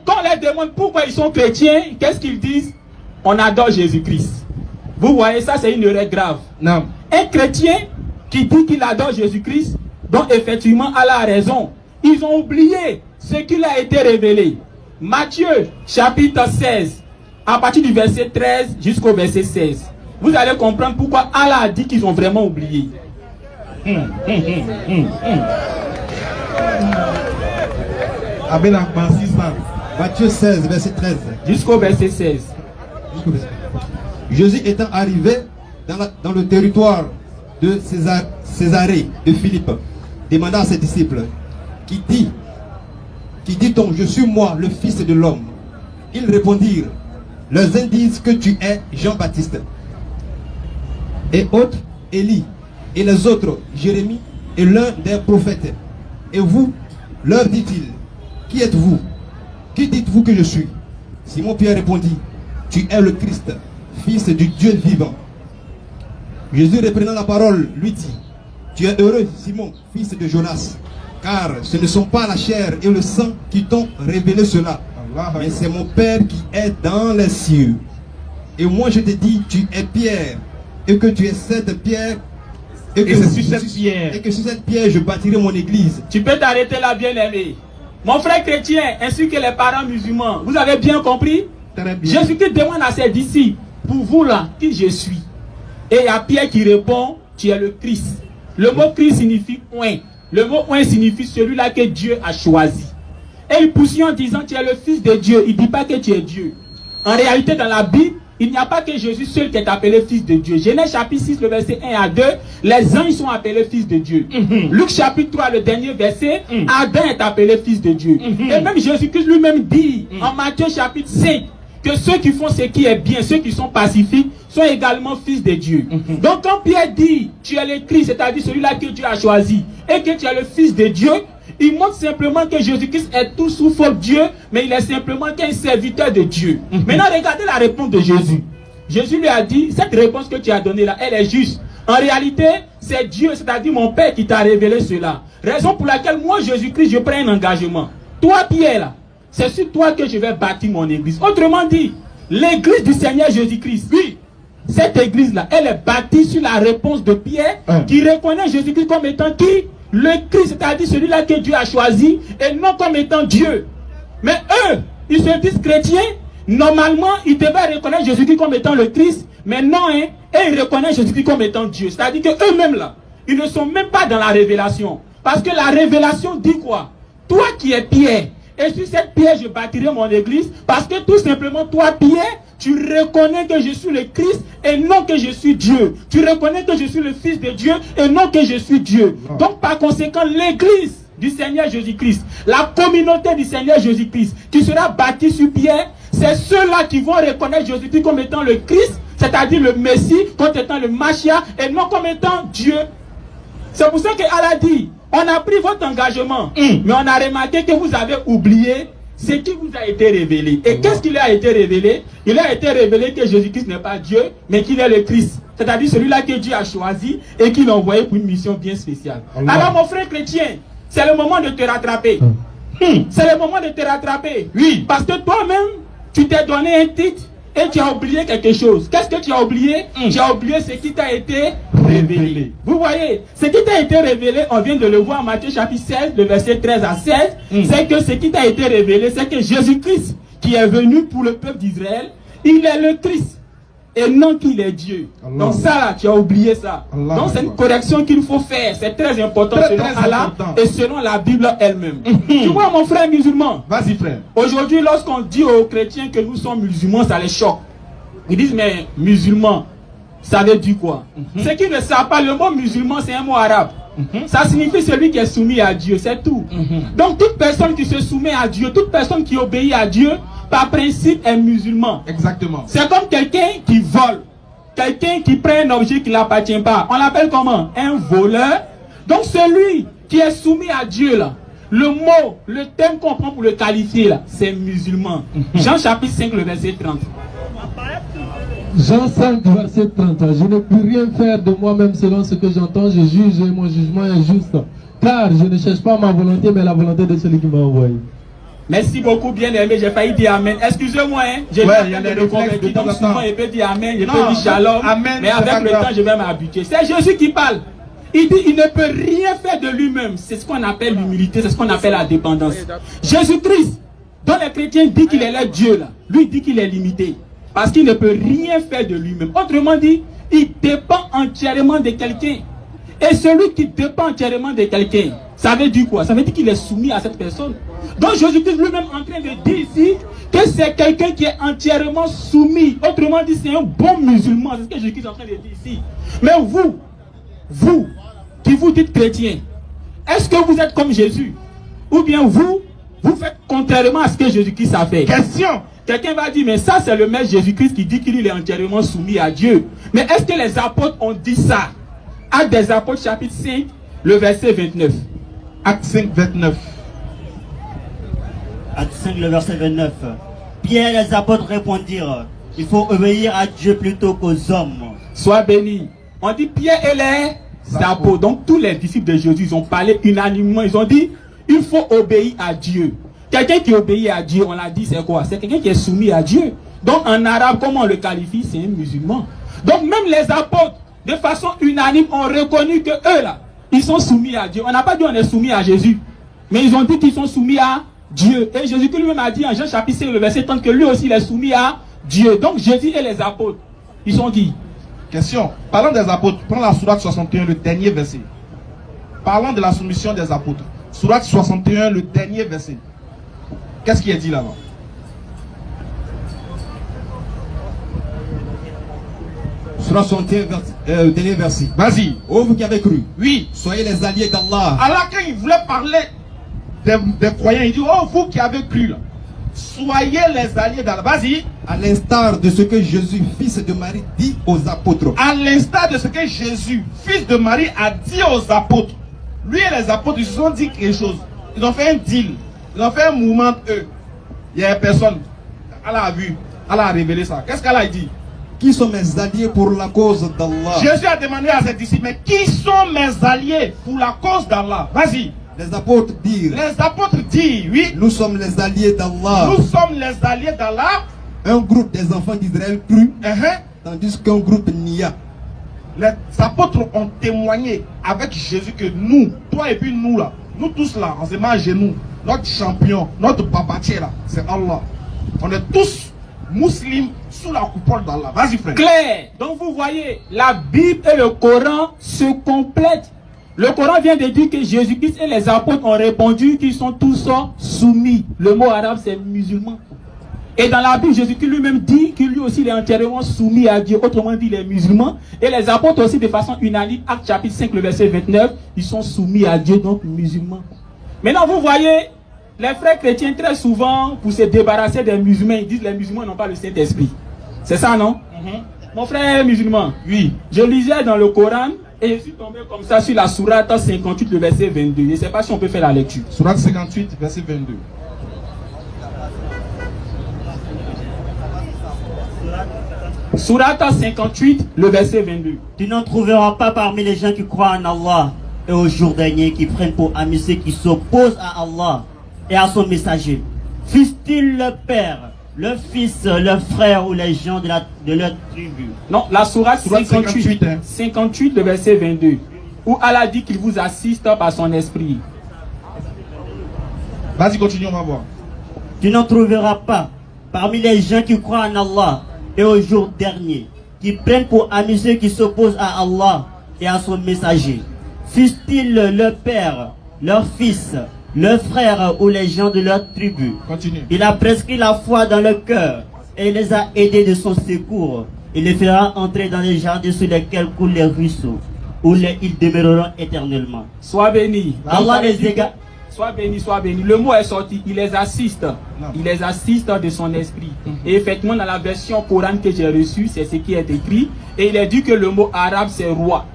quand on leur demande pourquoi ils sont chrétiens, qu'est-ce qu'ils disent? On adore Jésus-Christ. Vous voyez, ça c'est une erreur grave. Non. Un chrétien qui dit qu'il adore Jésus-Christ, donc effectivement, Allah a raison. Ils ont oublié ce qui a été révélé. Matthieu, chapitre 16, à partir du verset 13 jusqu'au verset 16. Vous allez comprendre pourquoi Allah a dit qu'ils ont vraiment oublié. Matthieu 16, verset 13. Jusqu'au verset 16. Jésus étant arrivé dans le territoire de Césarée de Philippe, demanda à ses disciples, qui dit-on, je suis moi, le Fils de l'homme? Ils répondirent, les uns disent que tu es Jean-Baptiste, et autres, Élie, et les autres, Jérémie, et l'un des prophètes. Et vous, leur dit-il, qui êtes-vous? Qui dites-vous que je suis? Simon-Pierre répondit, tu es le Christ, Fils du Dieu vivant. Jésus reprenant la parole, lui dit, tu es heureux, Simon, fils de Jonas, car ce ne sont pas la chair et le sang qui t'ont révélé cela, mais c'est mon Père qui est dans les cieux. Et moi je te dis, tu es Pierre, et que tu es cette pierre, et que sur cette pierre je bâtirai mon église. Tu peux t'arrêter là, bien-aimé. Mon frère chrétien, ainsi que les parents musulmans, vous avez bien compris? Jésus-Christ demande à ses disciples, pour vous là, qui je suis? Et il y a Pierre qui répond, tu es le Christ. Le mot Christ signifie oint. Le mot oint signifie celui-là que Dieu a choisi. Et il poursuit en disant, tu es le Fils de Dieu. Il ne dit pas que tu es Dieu. En réalité, dans la Bible, il n'y a pas que Jésus seul qui est appelé Fils de Dieu. Genèse chapitre 6, le verset 1 à 2, les anges sont appelés Fils de Dieu. Luc chapitre 3, le dernier verset, Adam est appelé Fils de Dieu. Et même Jésus-Christ lui-même dit, en Matthieu chapitre 5, que ceux qui font ce qui est bien, ceux qui sont pacifiques, sont également fils de Dieu. Donc quand Pierre dit, tu es le Christ, c'est-à-dire celui-là que Dieu a choisi, et que tu es le Fils de Dieu, il montre simplement que Jésus-Christ est tout sauf Dieu, mais il est simplement qu'un serviteur de Dieu. Maintenant, regardez la réponse de Jésus. Jésus lui a dit, cette réponse que tu as donnée là, elle est juste. En réalité, c'est Dieu, c'est-à-dire mon Père qui t'a révélé cela. Raison pour laquelle moi, Jésus-Christ, je prends un engagement. Toi, Pierre, là, c'est sur toi que je vais bâtir mon église. Autrement dit, l'église du Seigneur Jésus-Christ, oui, cette église-là, elle est bâtie sur la réponse de Pierre, qui reconnaît Jésus-Christ comme étant qui? Le Christ, c'est-à-dire celui-là que Dieu a choisi, et non comme étant Dieu. Mais eux, ils se disent chrétiens, normalement, ils devaient reconnaître Jésus-Christ comme étant le Christ, mais non, et ils reconnaissent Jésus-Christ comme étant Dieu. C'est-à-dire qu'eux-mêmes, là, ils ne sont même pas dans la révélation. Parce que la révélation dit quoi? Toi qui es Pierre, et sur cette pierre, je bâtirai mon église, parce que tout simplement, toi, Pierre, tu reconnais que je suis le Christ et non que je suis Dieu. Tu reconnais que je suis le Fils de Dieu et non que je suis Dieu. Donc, par conséquent, l'église du Seigneur Jésus-Christ, la communauté du Seigneur Jésus-Christ, qui sera bâtie sur pierre, c'est ceux-là qui vont reconnaître Jésus-Christ comme étant le Christ, c'est-à-dire le Messie, comme étant le Machia, et non comme étant Dieu. C'est pour ça qu'Allah dit, on a pris votre engagement, mais on a remarqué que vous avez oublié ce qui vous a été révélé. Et qu'est-ce qui lui a été révélé? Il a été révélé que Jésus-Christ n'est pas Dieu, mais qu'il est le Christ. C'est-à-dire celui-là que Dieu a choisi et qu'il a envoyé pour une mission bien spéciale. Alors mon frère chrétien, c'est le moment de te rattraper. C'est le moment de te rattraper. Oui, parce que toi-même, tu t'es donné un titre et tu as oublié quelque chose. Qu'est-ce que tu as oublié? Tu as oublié ce qui t'a été révélé. Vous voyez, ce qui t'a été révélé, on vient de le voir en Matthieu chapitre 16, le verset 13 à 16, c'est que ce qui t'a été révélé, c'est que Jésus-Christ, qui est venu pour le peuple d'Israël, il est le Christ, et non qu'il est Dieu. Donc ça, là, tu as oublié ça. Donc c'est une correction qu'il faut faire, c'est très important selon Allah et selon la Bible elle-même. Tu vois mon frère musulman, vas-y frère. Aujourd'hui, lorsqu'on dit aux chrétiens que nous sommes musulmans, ça les choque. Ils disent, mais musulman, ça veut dire quoi? Ceux qui ne savent pas, le mot musulman, c'est un mot arabe. Ça signifie celui qui est soumis à Dieu, c'est tout. Donc toute personne qui se soumet à Dieu, toute personne qui obéit à Dieu, par principe est musulman. Exactement. C'est comme quelqu'un qui vole, quelqu'un qui prend un objet qui ne l'appartient pas. On l'appelle comment? Un voleur. Donc celui qui est soumis à Dieu là, le mot, le terme qu'on prend pour le qualifier là, c'est musulman. Jean chapitre 5, le verset 30. Jean 5, verset 30. Je ne peux rien faire de moi-même selon ce que j'entends. Je juge et mon jugement est juste. car je ne cherche pas ma volonté, mais la volonté de celui qui m'a envoyé. Merci beaucoup, bien aimé. J'ai failli dire Amen. Excusez-moi, hein. J'ai Ouais, dit il y a de des me réflexes convertir, de temps donc en temps. souvent il peut dire Amen, il Non, peut dire Shalom. Amen, mais c'est avec pas le grave. temps, je vais m'habituer. C'est Jésus qui parle. Il dit, il ne peut rien faire de lui-même. C'est ce qu'on appelle l'humilité, c'est ce qu'on appelle la dépendance. Jésus-Christ, dont les chrétiens disent qu'il est le Dieu, là, lui dit qu'il est limité. Parce qu'il ne peut rien faire de lui-même. Autrement dit, il dépend entièrement de quelqu'un. Et celui qui dépend entièrement de quelqu'un, ça veut dire quoi? Ça veut dire qu'il est soumis à cette personne. Donc Jésus-Christ lui-même en train de dire ici que c'est quelqu'un qui est entièrement soumis. Autrement dit, c'est un bon musulman. C'est ce que Jésus-Christ est en train de dire ici. Mais vous, qui vous dites chrétien, est-ce que vous êtes comme Jésus? Ou bien vous faites contrairement à ce que Jésus-Christ a fait? Question. Quelqu'un va dire, mais ça c'est le maître Jésus-Christ qui dit qu'il est entièrement soumis à Dieu. Mais est-ce que les apôtres ont dit ça? Actes des apôtres chapitre 5, le verset 29. Acte 5, 29. Acte 5, le verset 29. Pierre et les apôtres répondirent, il faut obéir à Dieu plutôt qu'aux hommes. Sois béni. On dit Pierre et les apôtres. Donc tous les disciples de Jésus, ils ont parlé unanimement. Ils ont dit, il faut obéir à Dieu. Quelqu'un qui obéit à Dieu, on l'a dit, c'est quoi? C'est quelqu'un qui est soumis à Dieu. Donc en arabe, comment on le qualifie? C'est un musulman. Donc même les apôtres, de façon unanime, ont reconnu que eux là, ils sont soumis à Dieu. On n'a pas dit on est soumis à Jésus, mais ils ont dit qu'ils sont soumis à Dieu. Et Jésus lui-même a dit en Jean chapitre 5, le verset 30, que lui aussi il est soumis à Dieu. Donc Jésus et les apôtres, ils sont qui? Question. Parlons des apôtres. Prends la sourate 61, le dernier verset. Parlons de la soumission des apôtres. Sourate 61, le dernier verset. Qu'est-ce qui est dit là-bas? Surah 61, dernier verset. Vas-y. Ô vous qui avez cru, Oui. soyez les alliés d'Allah. Allah, quand il voulait parler des croyants, il dit, oh, vous qui avez cru là, soyez les alliés d'Allah. Vas-y. À l'instar de ce que Jésus, fils de Marie, dit aux apôtres. À l'instar de ce que Jésus, fils de Marie, a dit aux apôtres. Lui et les apôtres, ils se sont dit quelque chose. Ils ont fait un deal. Ils ont fait un mouvement eux. Il y a personne. Allah a vu. Allah a révélé ça. Qu'est-ce qu'Allah a dit? Qui sont mes alliés pour la cause d'Allah? Jésus a demandé à ses disciples, mais qui sont mes alliés pour la cause d'Allah? Vas-y. Les apôtres dirent, Les apôtres disent, oui, nous sommes les alliés d'Allah. nous sommes les alliés d'Allah. Un groupe des enfants d'Israël crut, Uh-huh. tandis qu'un groupe nia. Les apôtres ont témoigné avec Jésus que nous, toi et puis nous là, nous tous là, on se met à genoux. Notre champion, notre babatier là, c'est Allah. On est tous musulmans sous la coupole d'Allah. Vas-y frère. Clair. Donc vous voyez, la Bible et le Coran se complètent. Le Coran vient de dire que Jésus-Christ et les apôtres ont répondu qu'ils sont tous soumis. Le mot arabe c'est musulman. Et dans la Bible, Jésus-Christ lui-même dit qu'il lui aussi il est entièrement soumis à Dieu. Autrement dit, les musulmans. Et les apôtres aussi de façon unanime, Acte chapitre 5, le verset 29, ils sont soumis à Dieu, donc musulmans. Maintenant, vous voyez, les frères chrétiens, très souvent, pour se débarrasser des musulmans, ils disent que les musulmans n'ont pas le Saint-Esprit. C'est ça, non? Mon frère musulman, Oui. je lisais dans le Coran et je suis tombé comme ça sur la sourate 58, le verset 22. Je ne sais pas si on peut faire la lecture. Sourate 58, verset 22. Sourate 58, le verset 22. Tu n'en trouveras pas parmi les gens qui croient en Allah et au jour dernier qui prennent pour amis ceux qui s'opposent à Allah et à son messager. Fût-il le père, le fils, le frère ou les gens de leur tribu. Non, la sourate 58, 58, hein. 58, le verset 22. Où Allah dit qu'il vous assiste par son esprit. Vas-y, continue, on va voir. Tu n'en trouveras pas parmi les gens qui croient en Allah et au jour dernier, qui prennent pour amis ceux qui s'opposent à Allah et à son messager. Fût-il le père, leur fils, le frère ou les gens de leur tribu. Continue. Il a prescrit la foi dans le cœur et les a aidés de son secours. Il les fera entrer dans les jardins sur lesquels coulent les ruisseaux, où ils demeureront éternellement. Sois béni. Allah les égale. Sois béni, sois béni. Le mot est sorti. Il les assiste. Il les assiste de son esprit. Et effectivement, dans la version Coran que j'ai reçue, c'est ce qui est écrit. Et il est dit que le mot arabe, c'est roi.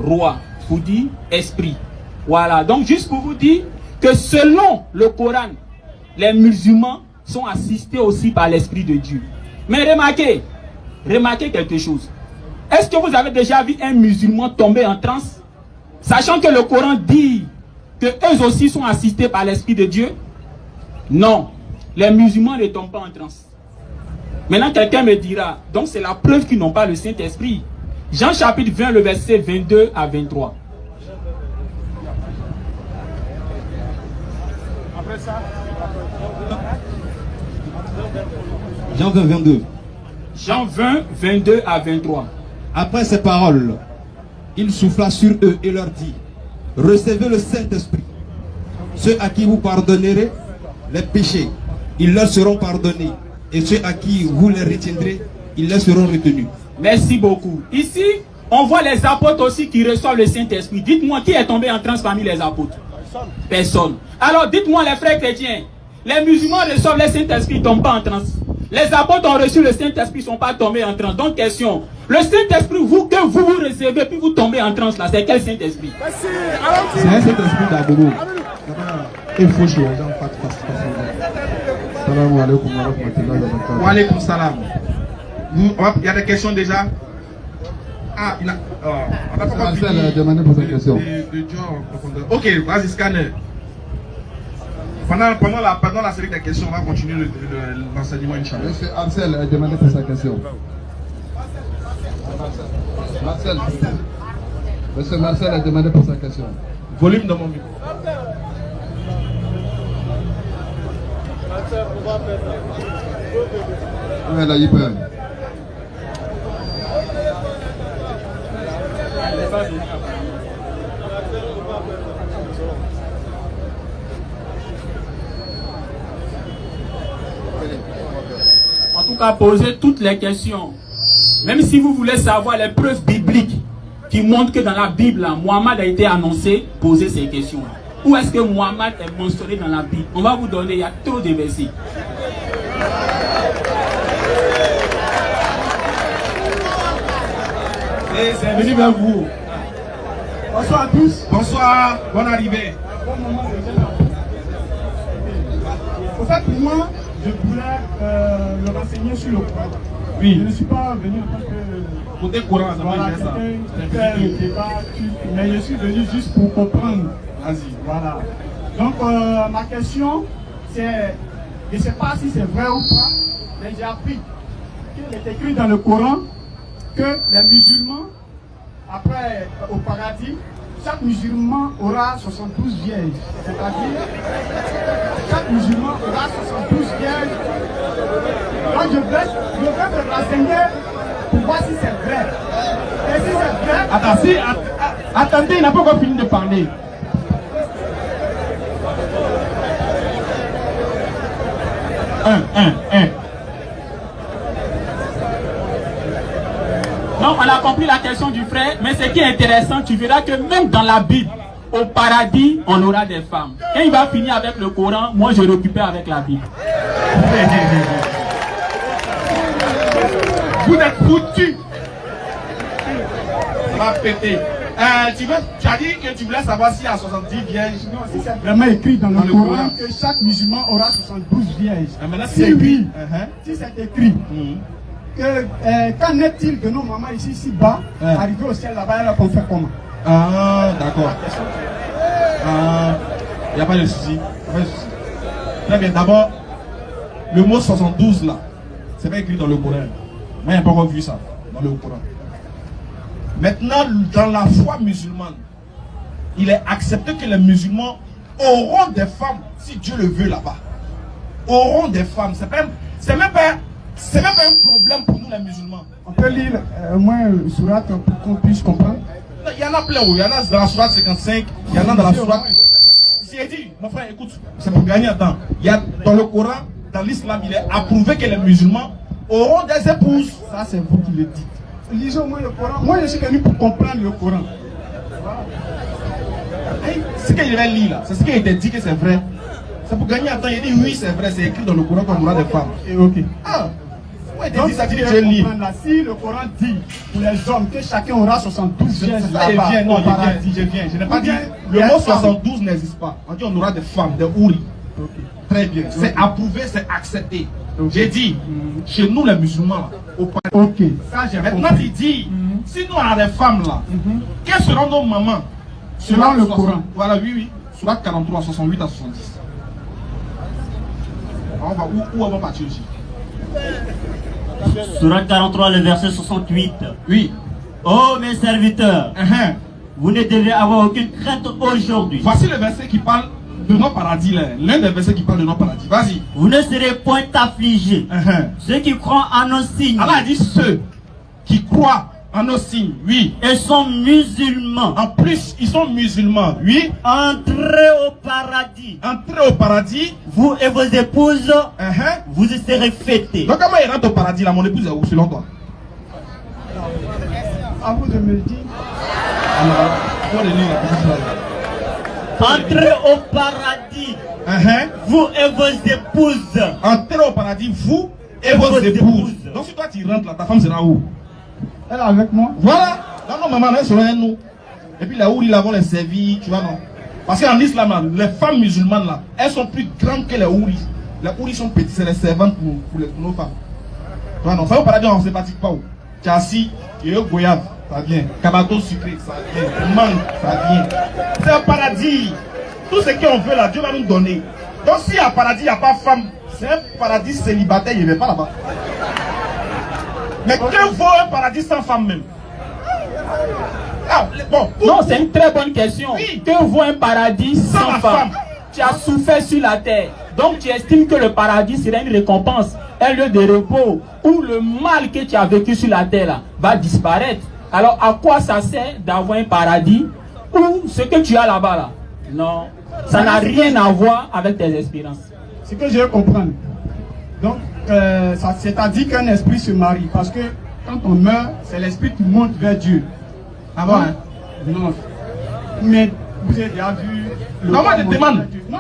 Roi. Pour dire esprit. Voilà. Donc, juste pour vous dire que selon le Coran, les musulmans sont assistés aussi par l'esprit de Dieu. Mais remarquez quelque chose. Est-ce que vous avez déjà vu un musulman tomber en transe? Sachant que le Coran dit que eux aussi sont assistés par l'Esprit de Dieu? Non. Les musulmans ne tombent pas en transe. Maintenant, quelqu'un me dira, donc c'est la preuve qu'ils n'ont pas le Saint-Esprit. Jean chapitre 20, le verset 22 à 23. Après ça, Jean 20, 22. Jean 20, 22 à 23. Après ces paroles, il souffla sur eux et leur dit, recevez le Saint-Esprit. Ceux à qui vous pardonnerez les péchés, ils leur seront pardonnés. Et ceux à qui vous les retiendrez, ils leur seront retenus. Merci beaucoup. Ici, on voit les apôtres aussi qui reçoivent le Saint-Esprit. Dites-moi qui est tombé en transe parmi les apôtres? Personne. Alors dites-moi les frères chrétiens, les musulmans reçoivent le Saint-Esprit, ils ne tombent pas en transe. Les apôtres ont reçu le Saint-Esprit, ils ne sont pas tombés en transe. Donc question, le Saint-Esprit que vous recevez puis vous tombez en transe là, c'est quel Saint-Esprit? C'est un Saint-Esprit d'Agogo. Il faut jouer, j'en pas de face. Salam alaikum wa rahmatullahi wa barakatuh. Wa alaikum salam. Il y a des questions déjà. Ah, il a. On va pas demander pour sa question. Ok, vas-y, scanner. Pendant la série des questions, on va continuer l'enseignement, Inch'Allah. Monsieur Ansel a demandé pour sa question. Marcel. Monsieur Marcel a demandé pour sa question. Volume de mon micro. Ouais, là, il peut. En tout cas, posez toutes les questions. Même si vous voulez savoir les preuves bibliques qui montrent que dans la Bible, là, Mohammed a été annoncé, posez ces questions-là. Où est-ce que Mohammed est mentionné dans la Bible? On va vous donner, il y a trop de versets. C'est venu vers vous. bonsoir à tous. Bonsoir, bonne arrivée. Au fait, moi, je voulais me renseigner sur le Coran. Oui. Je ne suis pas venu en tant que... Côté Coran, ça voilà, va ça. faire le débat, mais je suis venu juste pour comprendre. Vas-y. Voilà. Donc, ma question, c'est... Je ne sais pas si c'est vrai ou pas, mais j'ai appris qu'il est écrit dans le Coran que les musulmans, après, au paradis, chaque musulman aura 72 vierges. C'est-à-dire, chaque musulman aura 72 vierges. Donc je vais me renseigner pour voir si c'est vrai. Et si c'est vrai... Attendez, il n'a pas encore fini de parler. Donc on a compris la question du frère, mais ce qui est intéressant, tu verras que même dans la Bible, au paradis, on aura des femmes. Quand il va finir avec le Coran, moi je récupère avec la Bible. Vous êtes foutus. Ça va péter. Tu as dit que tu voulais savoir s'il y a 70 vierges. Non, si c'est vraiment écrit dans le Coran que chaque musulman aura 72 vierges. Si oui, si c'est écrit, qu'en est-il de nos mamans ici bas, arriver au ciel là-bas, elles vont faire comment? Ah, d'accord. Il n'y a pas de souci. Très bien, d'abord, le mot 72 là, c'est pas écrit dans le Coran. Moi, je n'ai pas encore vu ça dans le Coran. Maintenant, dans la foi musulmane, il est accepté que les musulmans auront des femmes, si Dieu le veut là-bas. Auront des femmes. C'est même pas un problème pour nous les musulmans. On peut lire au moins surat pour qu'on puisse comprendre. Il y en a plein, il y en a dans la sourate 55, il y en a dans la sourate... J'ai dit, mon frère, écoute, c'est pour gagner un temps. Il y a dans le Coran, dans l'islam, il est approuvé que les musulmans auront des épouses. Ça, c'est vous qui le dites. Lisez au moins le Coran. Moi, je suis venu pour comprendre le Coran. Ce qu'il va lire là, c'est ce qui a été dit que c'est vrai. C'est pour gagner un temps. Il dit oui, c'est vrai, c'est écrit dans le Coran qu'on aura des femmes. Et ok. Ah, ouais, donc, ça dit que je lis. Si le Coran dit pour les hommes que chacun aura 72 vierges là-bas, je viens. Je n'ai pas dit. Le mot 72 n'existe pas. On dit on aura des femmes, des ouris. Très bien. C'est approuvé, c'est accepté. J'ai dit, chez nous les musulmans, ok, ça j'ai maintenant il dit, si nous on a des femmes là, quelles seront nos mamans? Selon le Coran. Voilà, oui. Surat 43, 68 à 70. On va, où on va partir aussi? Surat 43, le verset 68. Oui. Oh mes serviteurs, vous ne devez avoir aucune crainte aujourd'hui. Voici le verset qui parle de nos paradis. L'un des versets qui parle de nos paradis. Vas-y. Vous ne serez point affligés. Ceux qui croient en nos signes. Allah dit ceux qui croient en nos signes, oui. Et sont musulmans. En plus, ils sont musulmans, oui. Entrez au paradis. Entrez au paradis. Vous et vos épouses, vous y serez fêtés. Donc comment il rentre au paradis là? Mon épouse est où selon toi? À vous de me le dire. Entrez au paradis. Vous et vos épouses. Entrez au paradis, vous et vos épouses. Donc si toi tu rentres là, ta femme sera où? Elle est avec moi. Voilà. Donc nos mamans, elles seront avec nous. Et puis là où ils vont les servir, tu vois non? Parce qu'en islam, là, les femmes musulmanes là, elles sont plus grandes que les houris. Les houris sont petits, c'est les servantes pour nos femmes. Tu vois non? Ça au paradis, on ne se fatigue pas où? Chassis, et au goyave, ça vient. Cabato sucré, ça vient. Mangue, ça vient. C'est un paradis. Tout ce qu'on veut là, Dieu va nous donner. Donc si à paradis, il n'y a pas de femme, c'est un paradis célibataire, il ne va pas là-bas. Mais que vaut un paradis sans femme même? Ah, bon, non, c'est une très bonne question. Oui. Que vaut un paradis sans femme? Tu as souffert sur la terre. Donc tu estimes que le paradis serait une récompense, un lieu de repos, où le mal que tu as vécu sur la terre là, va disparaître. Alors à quoi ça sert d'avoir un paradis ou ce que tu as là-bas là? Non, ça n'a rien à voir avec tes espérances. Ce que je veux comprendre. Donc, c'est-à-dire qu'un esprit se marie. Parce que quand on meurt, c'est l'esprit qui monte vers Dieu. Ah bon, hein? Non. Mais vous avez déjà vu... Non, moi je te demande. Non,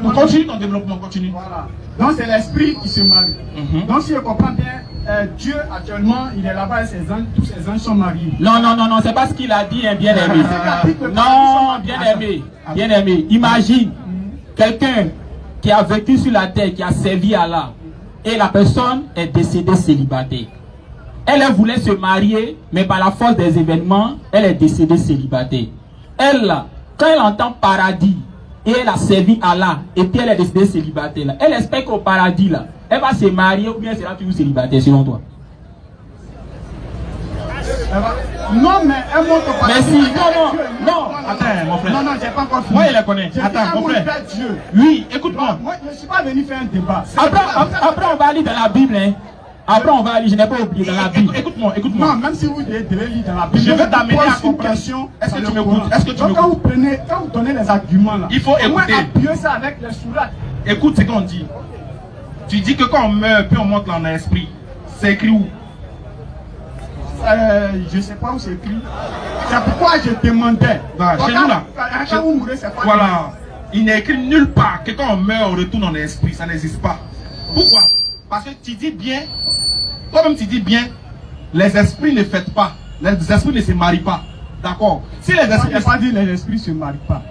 On continue ton développement, continue. Voilà. Donc c'est l'esprit qui se marie. Donc si je comprends bien, Dieu actuellement, il est là-bas et ses anges, tous ses anges sont mariés. Non, non, non, non, c'est pas ce qu'il a dit, hein, bien aimé. Non, bien aimé, bien aimé. Imagine quelqu'un qui a vécu sur la terre, qui a servi Allah, et la personne est décédée célibataire. Elle voulait se marier, mais par la force des événements, elle est décédée célibataire. Elle, quand elle entend paradis, et elle a servi Allah, et puis elle est décédée célibataire, là, elle espère qu'au paradis, là, elle va se marier, ou bien elle sera toujours célibataire, selon toi? Non, mais elle monte au paradis. Merci, non. Attends, mon frère. Non, non, j'ai pas encore fini. Moi, il les connaît. Attends, mon frère. Dieu. Oui, écoute-moi. Moi, je ne suis pas venu faire un débat. Après, on va aller dans la Bible, hein. Après, on va aller, je n'ai pas oublié, dans la Bible. Écoute-moi. Non, même si vous devez lire dans la Bible, Je vais t'amener à une comprendre. question. Est-ce que sur tu le m'écoutes? Coran. Est-ce que tu Donc, m'écoutes? quand vous donnez les arguments là, Il faut écouter. appuyer ça avec les sourates. Écoute ce qu'on dit. Tu dis que quand on meurt, puis on monte dans l'esprit. C'est écrit où? Je ne sais pas où c'est écrit. C'est pourquoi je demandais. Bah, chez nous là. Quand vous mourrez, c'est pas. Voilà. Il n'est écrit nulle part que quand on meurt, on retourne dans l'esprit. Ça n'existe pas. Pourquoi? Parce que tu dis bien, toi-même tu dis bien, les esprits ne fêtent pas. Les esprits ne se marient pas. D'accord? Si les esprits. Je n'ai pas dit les esprits ne se marient pas.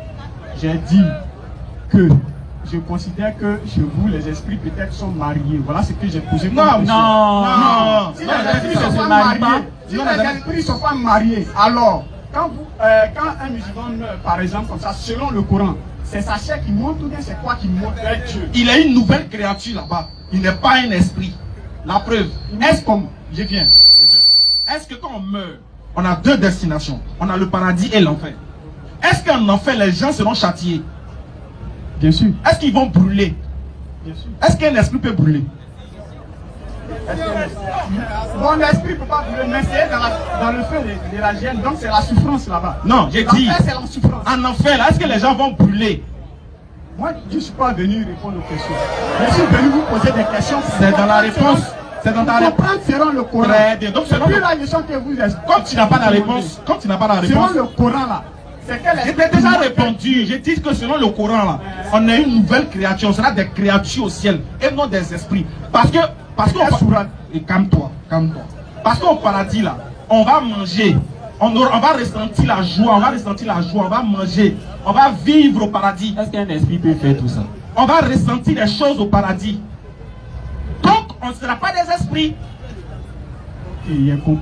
J'ai dit que je considère que chez vous, les esprits peut-être sont mariés. Voilà ce que j'ai posé comme question. Non. Si les esprits ne sont pas mariés, si les esprits ne sont pas mariés, alors, quand un musulman meurt, par exemple, comme ça, selon le Coran, c'est sa chair qui monte ou bien c'est quoi qui monte vers Dieu? Il est une nouvelle créature là-bas. Il n'est pas un esprit. La preuve. Est-ce qu'on. Je viens. Est-ce que quand on meurt, on a deux destinations? On a le paradis et l'enfer. Est-ce qu'en enfer, les gens seront châtiés? Bien sûr. Est-ce qu'ils vont brûler? Bien sûr. Est-ce qu'un esprit peut brûler? Bon, l'esprit ne peut pas brûler, mais c'est dans le feu de la gêne, donc c'est la souffrance là-bas. Non, j'ai dit. C'est la souffrance. En enfer, là, est-ce que les gens vont brûler? Moi, je ne suis pas venu répondre aux questions. Je suis venu vous poser des questions. C'est dans la réponse. C'est dans ta réponse. Selon le Coran. Très bien. Donc, c'est plus la question que vous êtes. Comme tu n'as pas la réponse, selon le Coran là, c'est quelle je t'ai déjà répondu. J'ai dit que selon le Coran là, on est une nouvelle créature. On sera des créatures au ciel et non des esprits. Parce que et calme-toi. Parce qu'au paradis là, on va manger. On va ressentir la joie, on va manger, on va vivre au paradis. Est-ce qu'un esprit peut faire tout ça? On va ressentir des choses au paradis. Donc, on ne sera pas des esprits.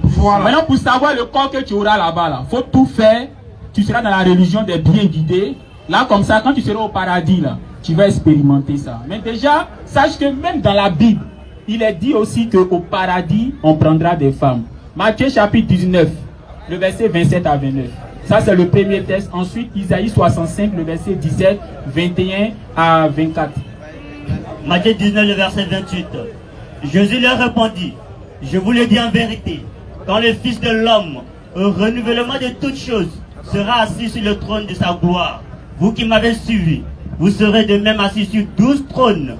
Voilà. Maintenant, pour savoir le corps que tu auras là-bas, il faut tout faire. Tu seras dans la religion des bien guidés. Là, comme ça, quand tu seras au paradis, là, tu vas expérimenter ça. Mais déjà, sache que même dans la Bible, il est dit aussi qu'au paradis, on prendra des femmes. Matthieu chapitre 19, le verset 27 à 29. Ça, c'est le premier texte. Ensuite, Isaïe 65, le verset 17, 21 à 24. Matthieu 19, le verset 28. Jésus leur répondit, je vous le dis en vérité, quand le Fils de l'homme, au renouvellement de toutes choses, sera assis sur le trône de sa gloire, vous qui m'avez suivi, vous serez de même assis sur 12 trônes,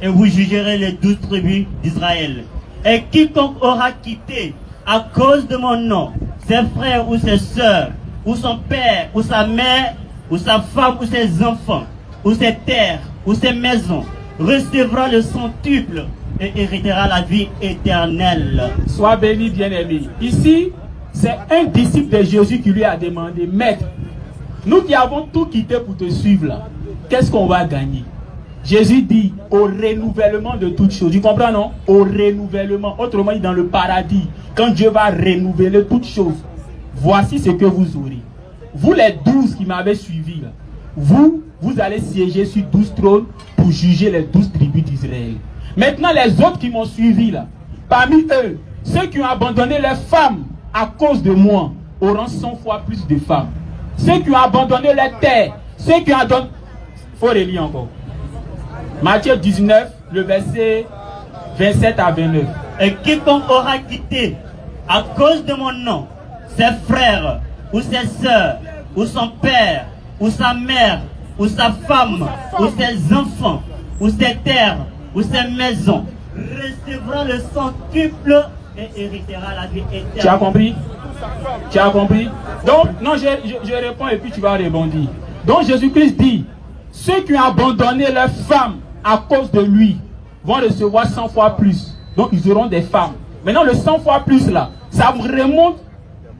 et vous jugerez les 12 tribus d'Israël. Et quiconque aura quitté, à cause de mon nom, ses frères ou ses sœurs, ou son père, ou sa mère, ou sa femme, ou ses enfants, ou ses terres, ou ses maisons, recevra le centuple et héritera la vie éternelle. Sois béni, bien-aimé. Ici, c'est un disciple de Jésus qui lui a demandé, Maître, nous qui avons tout quitté pour te suivre là, qu'est-ce qu'on va gagner? Jésus dit au renouvellement de toutes choses. Tu comprends, non? Au renouvellement. Autrement dit, dans le paradis, quand Dieu va renouveler toutes choses, voici ce que vous aurez. Vous les 12 qui m'avez suivi là, vous allez siéger sur 12 trônes pour juger les 12 tribus d'Israël. Maintenant, les autres qui m'ont suivi là, parmi eux, ceux qui ont abandonné leurs femmes à cause de moi, auront 100 fois plus de femmes. Ceux qui ont abandonné leur terre, ceux qui ont abandonné... Il faut relire encore. Matthieu 19, le verset 27 à 29. Et quiconque aura quitté, à cause de mon nom, ses frères, ou ses sœurs, ou son père, ou sa mère, ou sa femme, ou ses enfants, ou ses terres, ou ses maisons, recevra le centuple et héritera la vie éternelle. Tu as compris? Tu as compris? Donc, non, je réponds et puis tu vas rebondir. Donc, Jésus-Christ dit, ceux qui ont abandonné leurs femmes à cause de lui vont recevoir 100 fois plus. Donc, ils auront des femmes. Maintenant, le 100 fois plus là, ça vous remonte.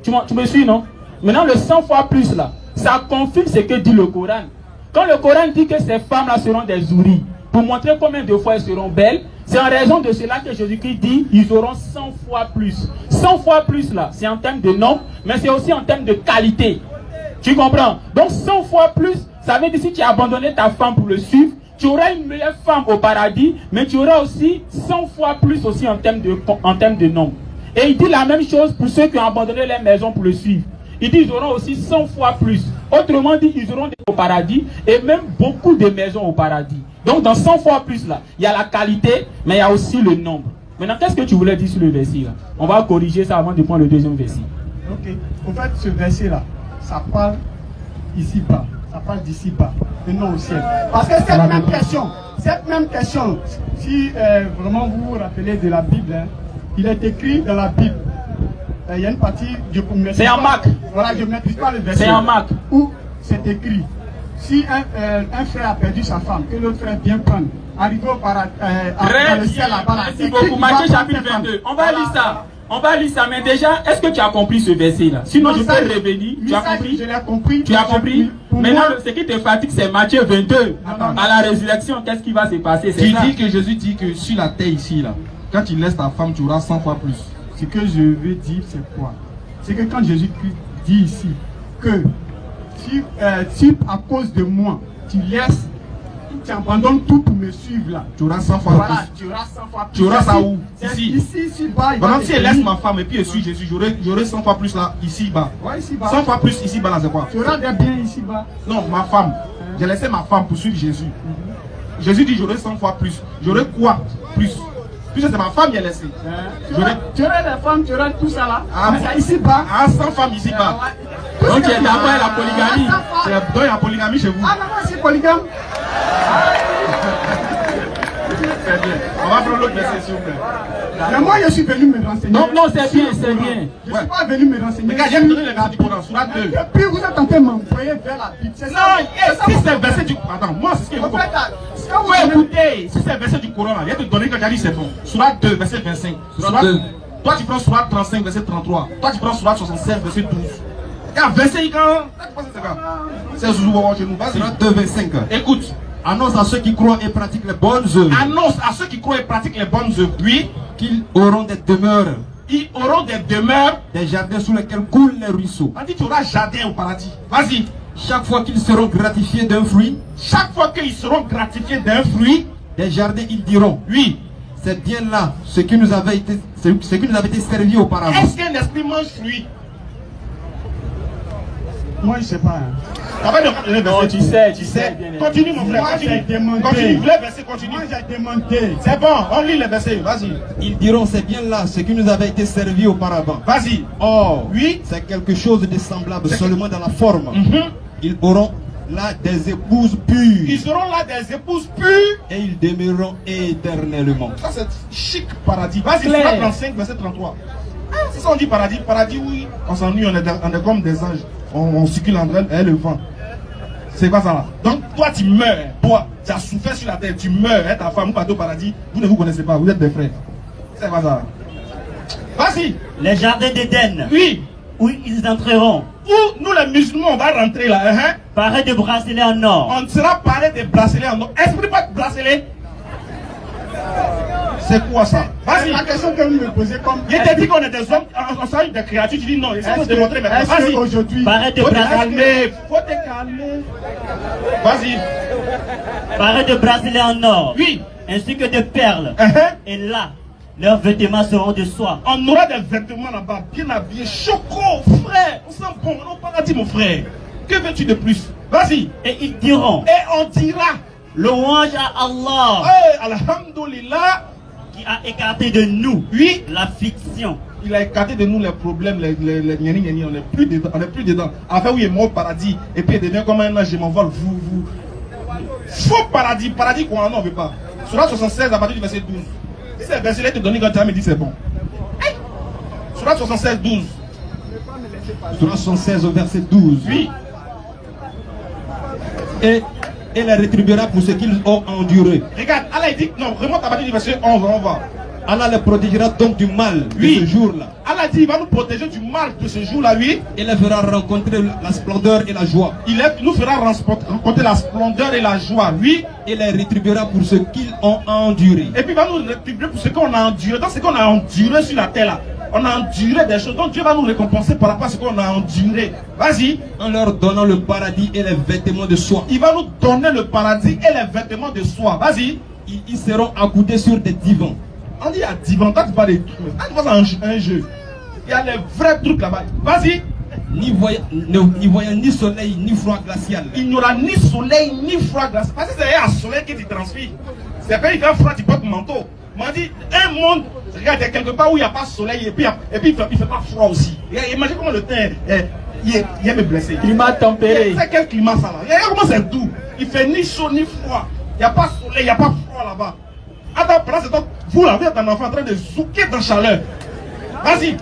Tu me suis, non? Maintenant, le 100 fois plus là, ça confirme ce que dit le Coran. Quand le Coran dit que ces femmes-là seront des houris, pour montrer combien de fois elles seront belles, c'est en raison de cela que Jésus-Christ dit ils auront 100 fois plus. 100 fois plus là, c'est en termes de nombre, mais c'est aussi en termes de qualité. Tu comprends? Donc 100 fois plus, ça veut dire si tu as abandonné ta femme pour le suivre, tu auras une meilleure femme au paradis, mais tu auras aussi 100 fois plus aussi en termes de nombre. Et il dit la même chose pour ceux qui ont abandonné leur maison pour le suivre. Il dit ils auront aussi 100 fois plus. Autrement dit, ils auront des au paradis et même beaucoup de maisons au paradis. Donc dans 100 fois plus là, il y a la qualité, mais il y a aussi le nombre. Maintenant, qu'est-ce que tu voulais dire sur le verset là? On va corriger ça avant de prendre le deuxième verset. Ok. En fait, ce verset là, ça parle ici-bas. Ça parle d'ici-bas et non au ciel. Parce que cette même question, si vraiment vous vous rappelez de la Bible, hein, il est écrit dans la Bible. Il y a une partie, c'est en Marc. Voilà, je ne maîtrise pas le verset. C'est en Marc. Où c'est écrit, si un frère a perdu sa femme, que l'autre frère vient prendre, arrivé au paradis, dans le ciel là-bas. Merci beaucoup. Matthieu chapitre 22. On va lire ça. On va lire ça, mais déjà, est-ce que tu as compris ce verset-là? Sinon, je peux revenir. Tu as compris? Je l'ai compris. Tu as compris? Maintenant, ce qui te fatigue, c'est Matthieu 22. À la résurrection, qu'est-ce qui va se passer? Tu dis que Jésus dit que sur la terre ici, là, quand tu laisses ta femme, tu auras 100 fois plus. Ce que je veux dire, c'est quoi? C'est que quand Jésus-Christ dit ici que si à cause de moi, tu laisses, tu abandonnes tout pour me suivre là, tu auras 100 fois voilà, plus. Tu auras 100 fois plus. Tu auras ça où? Ici bas. Maintenant, si elle laisse ma femme et puis elle suit Jésus, j'aurai 100 fois plus là, ici bas. Ouais, ici bas. 100 fois plus ici bas là, c'est quoi? Tu auras des biens ici bas. Non, ma femme. J'ai laissé ma femme pour suivre Jésus. Jésus dit j'aurai 100 fois plus. J'aurai quoi? Plus. Puis c'est ma femme qui a laissé. Tu auras des femmes, tu auras tout ça là. Mais c'est ici bas. 100 femmes ici bas. Donc tu es d'accord avec la polygamie? Donc il y a polygamie chez vous. Ah non, moi c'est polygame. C'est bien. On va prendre l'autre verset s'il vous plaît. Mais moi je suis venu me renseigner. Non, c'est bien, c'est bien. Je ne suis pas venu me renseigner. Regarde, j'ai donné les versets du Coran, Sourate 2. Et puis vous êtes en train de m'envoyer vers la Bible. C'est ça. Non, si c'est le verset du Coran. Attends, moi c'est ce que je veux. Faut écouter. Si c'est le verset du Coran là, il y a te donner quand j'ai dit c'est bon. Sourate 2, verset 25. Sourate 2. Toi tu prends Sourate 35, verset 33. Toi tu prends Sourate 65, verset 12. Regarde, verset quand. C'est Zouzou chez nous. Sourate 2, 25. Écoute. Annonce à ceux qui croient et pratiquent les bonnes œuvres. Annonce à ceux qui croient et pratiquent les bonnes œuvres. Oui. Qu'ils auront des demeures. Ils auront des demeures. Des jardins sous lesquels coulent les ruisseaux. On dit tu auras jardin au paradis. Vas-y. chaque fois qu'ils seront gratifiés d'un fruit, chaque fois qu'ils seront gratifiés d'un fruit, des jardins, ils diront, oui, c'est bien là ce qui nous avait été servi auparavant. Est-ce qu'un esprit mange fruit? Moi, je ne sais pas. Hein. Non, tu sais bien. Continue, mon frère. Moi, j'ai demandé. Continue, vous les versets, continue. Moi, j'ai demandé. C'est bon, on lit les versets, vas-y. Ils diront, c'est bien là ce qui nous avait été servi auparavant. Vas-y. Or, Oui. c'est quelque chose de semblable seulement dans la forme. Mhm. Ils auront là des épouses pures. Ils seront là des épouses pures. Et ils demeureront éternellement. Ça, c'est chic paradis. Vas-y, Claire. Surat 35, verset 33. C'est ça, on dit paradis. Paradis, oui, on s'ennuie, on est comme des anges. On circule entre elles et le vent. C'est pas ça là. Donc, toi, tu meurs. Toi, tu as souffert sur la terre. Tu meurs. Et ta femme, vous partez au paradis. Vous ne vous connaissez pas. Vous êtes des frères. C'est pas ça. Vas-y. Les jardins d'Éden, Oui. où ils entreront, Où nous, les musulmans, on va rentrer là. Hein? parés de bracelets en or. On sera parlé des bracelets en or. Esprit pas de bracelet. C'est quoi ça? Vas-y. La question que vous me posez comme. Je t'ai dit qu'on est des hommes, on s'agit des créatures. Tu dis non. Il faut te démontrer maintenant. Est-ce Vas-y. qu'aujourd'hui. Parés de Faut te bracelets, calmer. Faut te calmer. Vas-y. parés de bracelets en or, Oui. ainsi que de perles. Uh-huh. Et là, leurs vêtements seront de soie. On aura des vêtements là-bas, bien habillés, choco, frère. On sent bon, on parle dit mon frère. Que veux-tu de plus? Vas-y. Et ils diront, Et on dira, louange à Allah, hey, alhamdoulilah, qui a écarté de nous oui, la fiction. il a écarté de nous les problèmes, les gnanis, gnanis, on n'est plus dedans, on n'est plus dedans. Enfin, oui, il est mort au paradis, et puis il devient comme un ange, je m'envole, vous. Faux paradis, paradis quoi, non, on veut pas. Surah 76 à partir du verset 12. Si c'est le verset là, te donner quand tu as me dit c'est bon. Hey. Surah 76, 12. Surah 76 au verset 12. Oui. Et les rétribuera pour ce qu'ils ont enduré. Regarde, Allah il dit, non, remonte à partir du verset 11, on va. Allah les protégera donc du mal Oui. de ce jour-là. Allah dit, il va nous protéger du mal de ce jour-là, oui. Il les fera rencontrer la splendeur et la joie. Nous fera rencontrer la splendeur et la joie, oui. Et les rétribuera pour ce qu'ils ont enduré. Et puis il va nous rétribuer pour ce qu'on a enduré. Dans ce qu'on a enduré sur la terre là, on a enduré des choses. Donc Dieu va nous récompenser par rapport à ce qu'on a enduré. Vas-y. En leur donnant le paradis et les vêtements de soie. Il va nous donner le paradis et les vêtements de soie. Vas-y. Ils seront accoudés sur des divans. On dit à divan, quand tu parles des trucs, quand tu passes un jeu, il y a les vrais trucs là-bas. Vas-y. Ni voyant ni soleil ni froid glacial. Il n'y aura ni soleil ni froid glacial. Parce que c'est un soleil qui te transfère. C'est quand il fait froid, tu portes manteau. On dit, un monde, regarde, il y a quelque part où il n'y a pas de soleil et puis il ne fait pas froid aussi. Imagine comment le temps il est me blessé. Climat tempéré. C'est quel climat ça là? Regarde comment c'est doux. Il fait ni chaud ni froid. Il n'y a pas de soleil, il n'y a pas de froid là-bas. Attends, pendant ce temps, vous là, vous êtes un enfant en train de zouker dans la chaleur. Vas-y.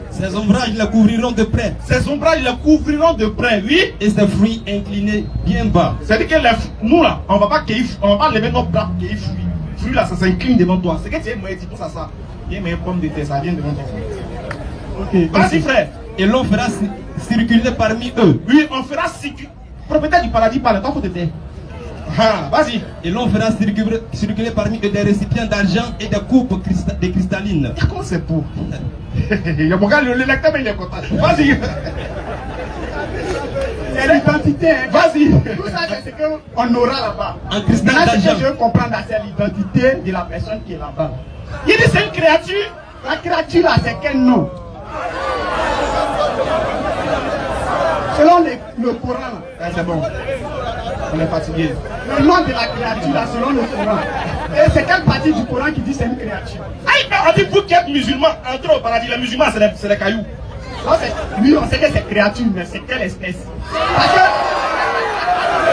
Ses ombrages les couvriront de près. Ces ombrages les couvriront de près, oui. Et ses fruits inclinés bien bas. C'est-à-dire que nous là, on va pas lever nos bras pour cueillir fruits. Fruits là, ça s'incline devant toi. C'est que tu es moyen, tu penses à ça. Il y a une pomme de terre, ça vient devant toi. Ok. Vas-y frère. Et l'on fera circuler parmi eux. Oui, on fera circuler. Propriétaire du paradis parle, toi faut te taire. Ah, vas-y. Et l'on fera circuler parmi eux des récipients d'argent et des coupes cristallines. Comment c'est beau. Il y a mon gars, le lecteur, mais il est content. Vas-y. C'est l'identité. Hein. Vas-y. Tout ça, c'est ce qu'on aura là-bas. En cristal Maintenant, ce que d'argent. je veux comprendre, là, c'est l'identité de la personne qui est là-bas. Il dit c'est une créature. La créature là, c'est quel nom? Selon le Coran, C'est bon. On est fatigué. le nom de la créature là, selon le Coran. Et c'est quelle partie du Coran qui dit c'est une créature? On dit vous qui êtes musulmans, entrez au paradis. Les musulmans, c'est les cailloux. Non, lui, on sait que c'est créature, mais c'est quelle espèce? Parce que.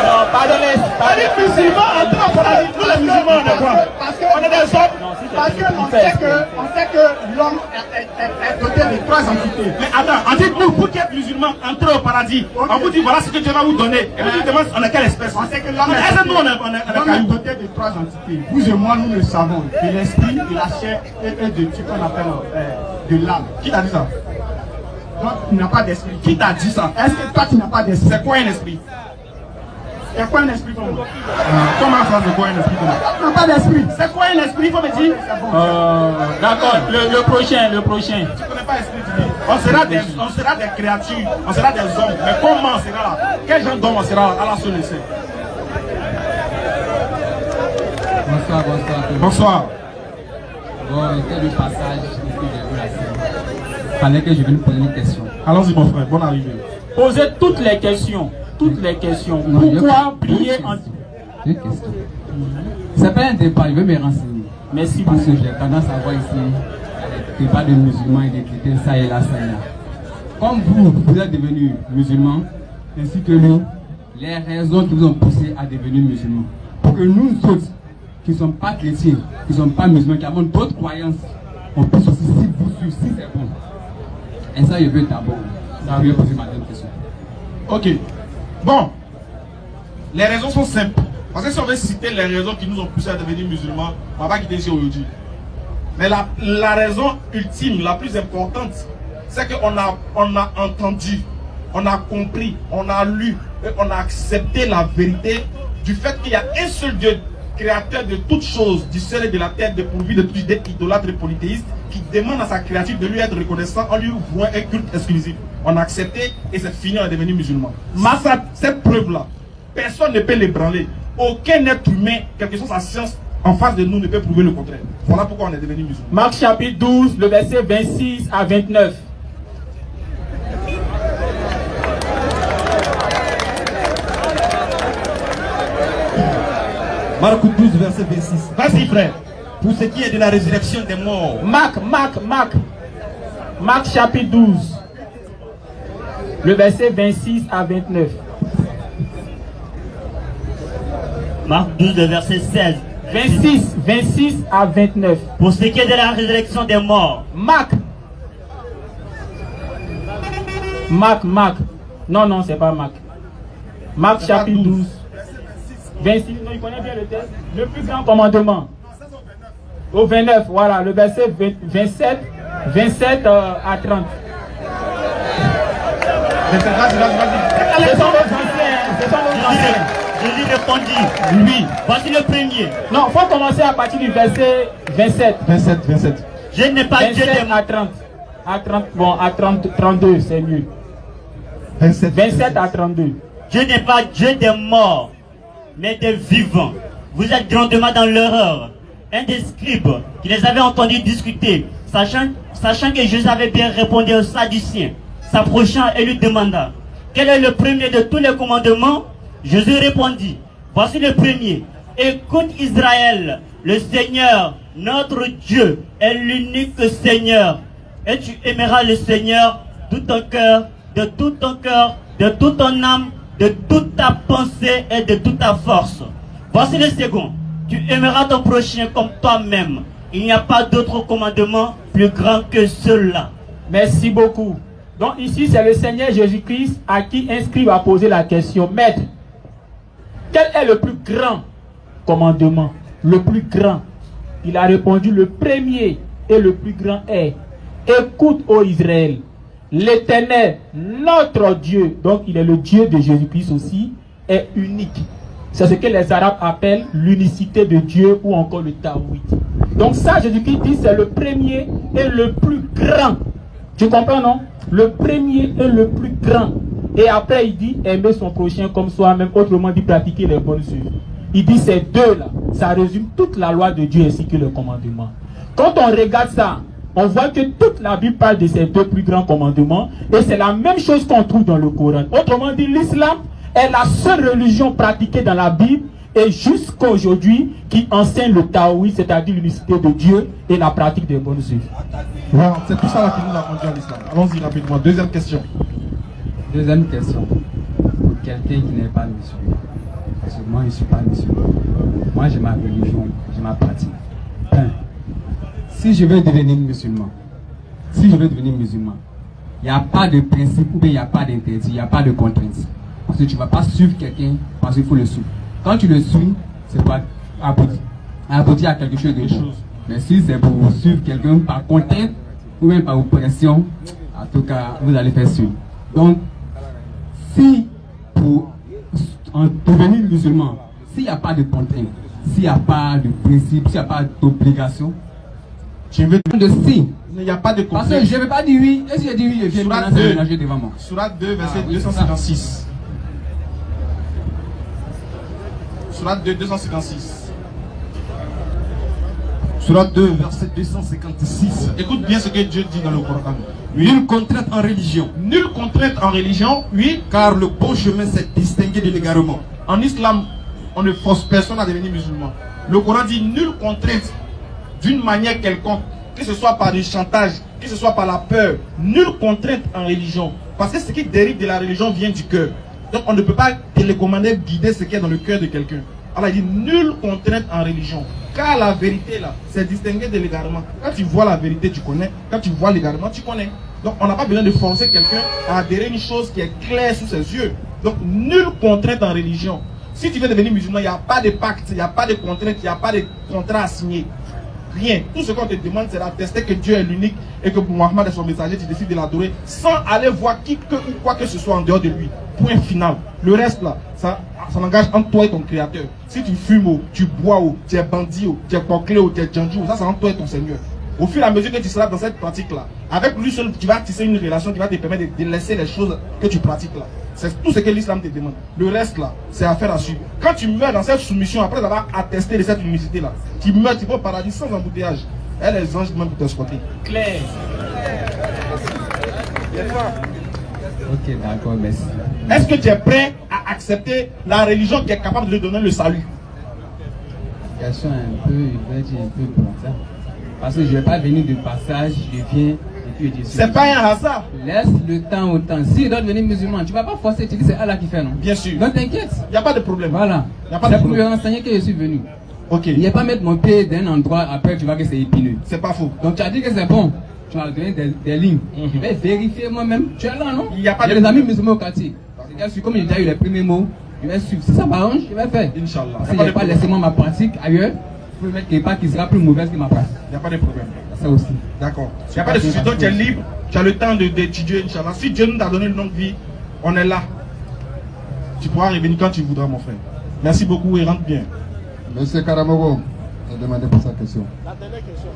Non, pardonnez. On dit musulmans, entrez au paradis. Nous les musulmans, on est quoi? Parce que, On est des hommes. parce qu'on sait que l'homme est doté de 3 entités. Mais attends, on dit vous qui êtes musulmans, entrez au paradis. On vous dit voilà ce que Dieu va vous donner. Et vous dites on est quelle espèce? On sait que l'homme Est-ce que nous on est l'homme est cailloux? doté de 3 entités. Vous et moi, nous le savons. De l'esprit, de la chair et de ce qu'on appelle de l'âme. Qui t'a dit ça? Toi, tu n'as pas d'esprit. Qui t'a dit ça? Est-ce que toi, tu n'as pas d'esprit? C'est quoi un esprit? C'est quoi un esprit pour moi? Comment ça c'est quoi un esprit pour moi? Tu n'as pas d'esprit. C'est quoi un esprit? Il faut me dire. D'accord, le prochain. Tu connais n'est pas esprit divin. On sera des créatures, on sera des hommes. Mais comment on sera là? Quel genre d'homme on sera là? Allah seul le sait. Bonsoir, bonsoir. Bonsoir. Bon, quel est le passage que j'ai vu la scène? Il fallait que je vienne poser une question. Allons-y mon frère, bonne arrivée. Posez toutes les questions. Toutes les questions. Pourquoi prier en... Deux questions. C'est pas un débat, je vais me renseigner. Merci beaucoup. Parce beaucoup. que j'ai tendance à voir ici des débats de musulmans et des chrétiens, ça et là, ça et là. Comme vous êtes devenus musulmans, ainsi que nous, les raisons qui vous ont poussé à devenir musulmans. Pour que nous autres, qui ne sommes pas chrétiens, qui ne sommes pas musulmans, qui avons d'autres croyances, on puisse aussi, si vous suivez, si c'est bon. Et ça, je veux d'abord. Je vais poser ma deuxième question. Ok. Bon. Les raisons sont simples. Parce que si on veut citer les raisons qui nous ont poussé à devenir musulmans, on ne va pas quitter ici aujourd'hui. Mais la raison ultime, la plus importante, c'est qu'on a entendu, on a compris, on a lu, et on a accepté la vérité du fait qu'il y a un seul Dieu, créateur de toutes choses, du ciel et de la terre, dépourvu de toute idée idolâtre et polythéiste, qui demande à sa créature de lui être reconnaissant en lui vouant un culte exclusif. On a accepté et c'est fini, on est devenu musulman. Cette preuve-là, personne ne peut l'ébranler. Aucun être humain, quelle que soit sa science, en face de nous ne peut prouver le contraire. Voilà pourquoi on est devenu musulman. Marc chapitre 12, le verset 26 à 29. Marc 12, verset 26. Vas-y frère. Pour ce qui est de la résurrection des morts. Marc chapitre 12, le verset 26 à 29. Marc 12, le verset 16. 26 à 29. Pour ce qui est de la résurrection des morts. Marc. Non, c'est pas Marc. Marc chapitre 12. 26, non, il connaît bien le texte. Le plus grand commandement. Au 29, voilà, le verset 27 à 30. C'est son ancien. Je lui répondis, lui, voici le premier. Non, il faut commencer à partir du verset 27. 27. Je n'ai pas Dieu des morts. À 30, bon, à 32, c'est mieux. 27 à 32. Je n'ai pas Dieu des morts, mais des vivants. Vous êtes grandement dans l'erreur. Un des scribes qui les avait entendus discuter, sachant que Jésus avait bien répondu aux Sadduciens, s'approchant et lui demanda, quel est le premier de tous les commandements? Jésus répondit, voici le premier. Écoute Israël, le Seigneur, notre Dieu, est l'unique Seigneur. Et tu aimeras le Seigneur de tout ton cœur, de toute ton âme, de toute ta pensée et de toute ta force. Voici le second. Tu aimeras ton prochain comme toi-même. Il n'y a pas d'autre commandement plus grand que cela. Merci beaucoup. Donc ici, c'est le Seigneur Jésus-Christ à qui un scribe a posé la question. Maître, quel est le plus grand commandement? Le plus grand. Il a répondu, le premier et le plus grand est: écoute, ô Israël, l'Éternel, notre Dieu, donc il est le Dieu de Jésus-Christ aussi, est unique. C'est ce que les Arabes appellent l'unicité de Dieu ou encore le Tawhid. Donc ça, Jésus-Christ dit, c'est le premier et le plus grand. Tu comprends, non? Le premier et le plus grand. Et après, il dit aimer son prochain comme soi-même, autrement dit pratiquer les bonnes œuvres. Il dit ces deux-là, ça résume toute la loi de Dieu ainsi que le commandement. Quand on regarde ça, on voit que toute la Bible parle de ces deux plus grands commandements et c'est la même chose qu'on trouve dans le Coran. Autrement dit, l'islam est la seule religion pratiquée dans la Bible et jusqu'à aujourd'hui qui enseigne le Tawhid, c'est-à-dire l'unicité de Dieu et la pratique des bonnes œuvres. Voilà, c'est tout ça là qui nous a conduit à l'islam. Allons-y rapidement. Deuxième question. Deuxième question. Pour quelqu'un qui n'est pas musulman. Parce que moi, je ne suis pas musulman. Moi, j'ai ma religion, j'ai ma pratique. Si je veux devenir musulman, il n'y a pas de principe ou bien il n'y a pas d'interdit, il n'y a pas de contrainte. Parce que tu ne vas pas suivre quelqu'un parce qu'il faut le suivre. Quand tu le suis, c'est pour aboutir à quelque chose de bon. Mais si c'est pour suivre quelqu'un par contrainte ou même par oppression, en tout cas, vous allez faire suivre. Donc, si pour devenir musulman, s'il n'y a pas de contrainte, s'il n'y a pas de principe, s'il n'y a pas d'obligation, tu veux de si Il n'y a pas de Parce complexe. que je ne vais pas dire oui. Et si je dis oui, je viens Surat maintenant 2, ménager devant moi. Surat 2, verset Ah, oui, 256. Surat 2, 256. Surat 2, verset 256. Écoute bien ce que Dieu dit dans le Coran. Nulle contrainte en religion. Nulle contrainte en religion, oui. Car le bon chemin s'est distingué de l'égarement. En islam, on ne force personne à devenir musulman. Le Coran dit nulle contrainte d'une manière quelconque, que ce soit par du chantage, que ce soit par la peur, nulle contrainte en religion. Parce que ce qui dérive de la religion vient du cœur. Donc on ne peut pas télécommander, guider ce qui est dans le cœur de quelqu'un. Alors il dit nulle contrainte en religion. Car la vérité là, c'est distingué de l'égarement. Quand tu vois la vérité, tu connais. Quand tu vois l'égarement, tu connais. Donc on n'a pas besoin de forcer quelqu'un à adhérer à une chose qui est claire sous ses yeux. Donc nulle contrainte en religion. Si tu veux devenir musulman, il n'y a pas de pacte, il n'y a pas de contrainte, il n'y a pas de contrat à signer. Rien. Tout ce qu'on te demande, c'est d'attester que Dieu est l'unique et que Mohammed est son messager, tu décides de l'adorer sans aller voir qui que ou quoi que ce soit en dehors de lui. Point final. Le reste là, ça engage entre toi et ton créateur. Si tu fumes, tu bois, tu es bandit, tu es conclé, tu es djandjou, ça c'est entre toi et ton Seigneur. Au fur et à mesure que tu seras dans cette pratique-là, avec lui seul, tu vas tisser une relation qui va te permettre de laisser les choses que tu pratiques là. C'est tout ce que l'islam te demande. Le reste là, c'est affaire à suivre. Quand tu meurs dans cette soumission, après avoir attesté de cette unicité là, tu meurs, tu vas au paradis sans embouteillage. Et les anges même pour te squatter. Claire. Ok, d'accord, merci. Est-ce que tu es prêt à accepter la religion qui est capable de te donner le salut? La question est un peu, je vais dire un peu pour ça. Parce que je ne vais pas venir de passage, je viens et puis je dis. C'est pas un hasard. Laisse le temps au temps. Si il doit devenir musulman, tu ne vas pas forcer, tu dis c'est Allah qui fait, non? Bien sûr. Donc t'inquiète. Il n'y a pas de problème. Voilà. Il n'y a pas de C'est pour lui problème. enseigner que je suis venu. Ok. Il n'y a pas mettre mon pied d'un endroit, après tu vois que c'est épineux. C'est pas faux. Donc tu as dit que c'est bon. Tu m'as donné des lignes. Je vais vérifier moi-même. Tu es là, non? Il n'y a pas J'ai de des amis problème. musulmans au quartier. C'est-à-dire, comme j'ai déjà eu les premiers mots, je vais suivre. Si ça m'arrange, je vais faire. Inch'Allah. Parce Il que n'y je a pas n'ai de pas laissé problème. moi ma pratique ailleurs. Je peux mettre quelque part qui sera plus mauvaise que ma pratique. Il n'y a pas de problème. Ça aussi. D'accord. Il n'y a pas de souci. Donc tu es libre, tu as le temps d'étudier, Inch'Allah. Si Dieu nous a donné une longue vie, on est là. Tu pourras revenir quand tu voudras, mon frère. Merci beaucoup et rentre bien. Monsieur Karamogo a demandé pour sa question. La dernière question.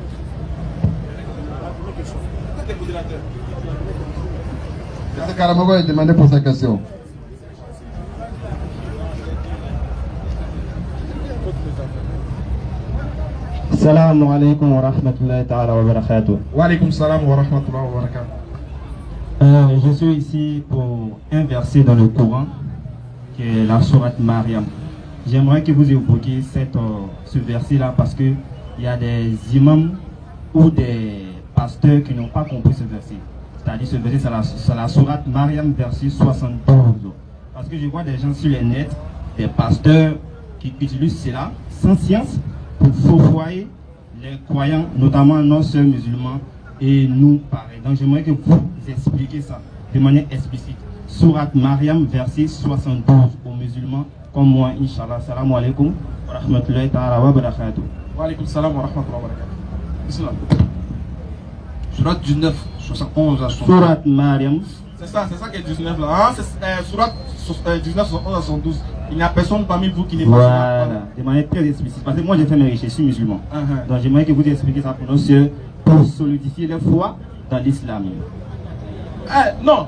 Monsieur Karamogo a demandé pour sa question. Assalamu alaikum wa rahmatullahi ta'ala wa barakatuh. Wa alaikum salam wa rahmatullahi wa barakatuh. Je suis ici pour un verset dans le Coran, qui est la sourate Mariam. J'aimerais que vous évoquiez ce verset-là parce qu'il y a des imams ou des pasteurs qui n'ont pas compris ce verset. C'est-à-dire ce verset, c'est la sourate Mariam, verset 72. Parce que je vois des gens sur les nets, des pasteurs qui utilisent cela sans science pour fourvoyer les croyants, notamment nos sœurs musulmans et nous pareil. Donc j'aimerais que vous expliquiez ça de manière explicite. Sourate Mariam, verset 72 aux musulmans comme moi, Inch'Allah. Salam alaikum wa rahmatullahi ta'ala wa barakatuh. Wa alaikum salam wa rahmatullahi wa barakatuh. Bismillah. Surat 19, 71 à 72. Sourate Mariam. C'est ça qui est 19 là. Hein? C'est Surat 19, 71 à 72. Il n'y a personne parmi vous qui n'est pas Voilà, de manière très explicite. Parce que moi j'ai fait mes recherches, je suis musulman. Donc j'aimerais que vous expliquiez ça pour nos sœurs, pour solidifier leur foi dans l'islam. Non,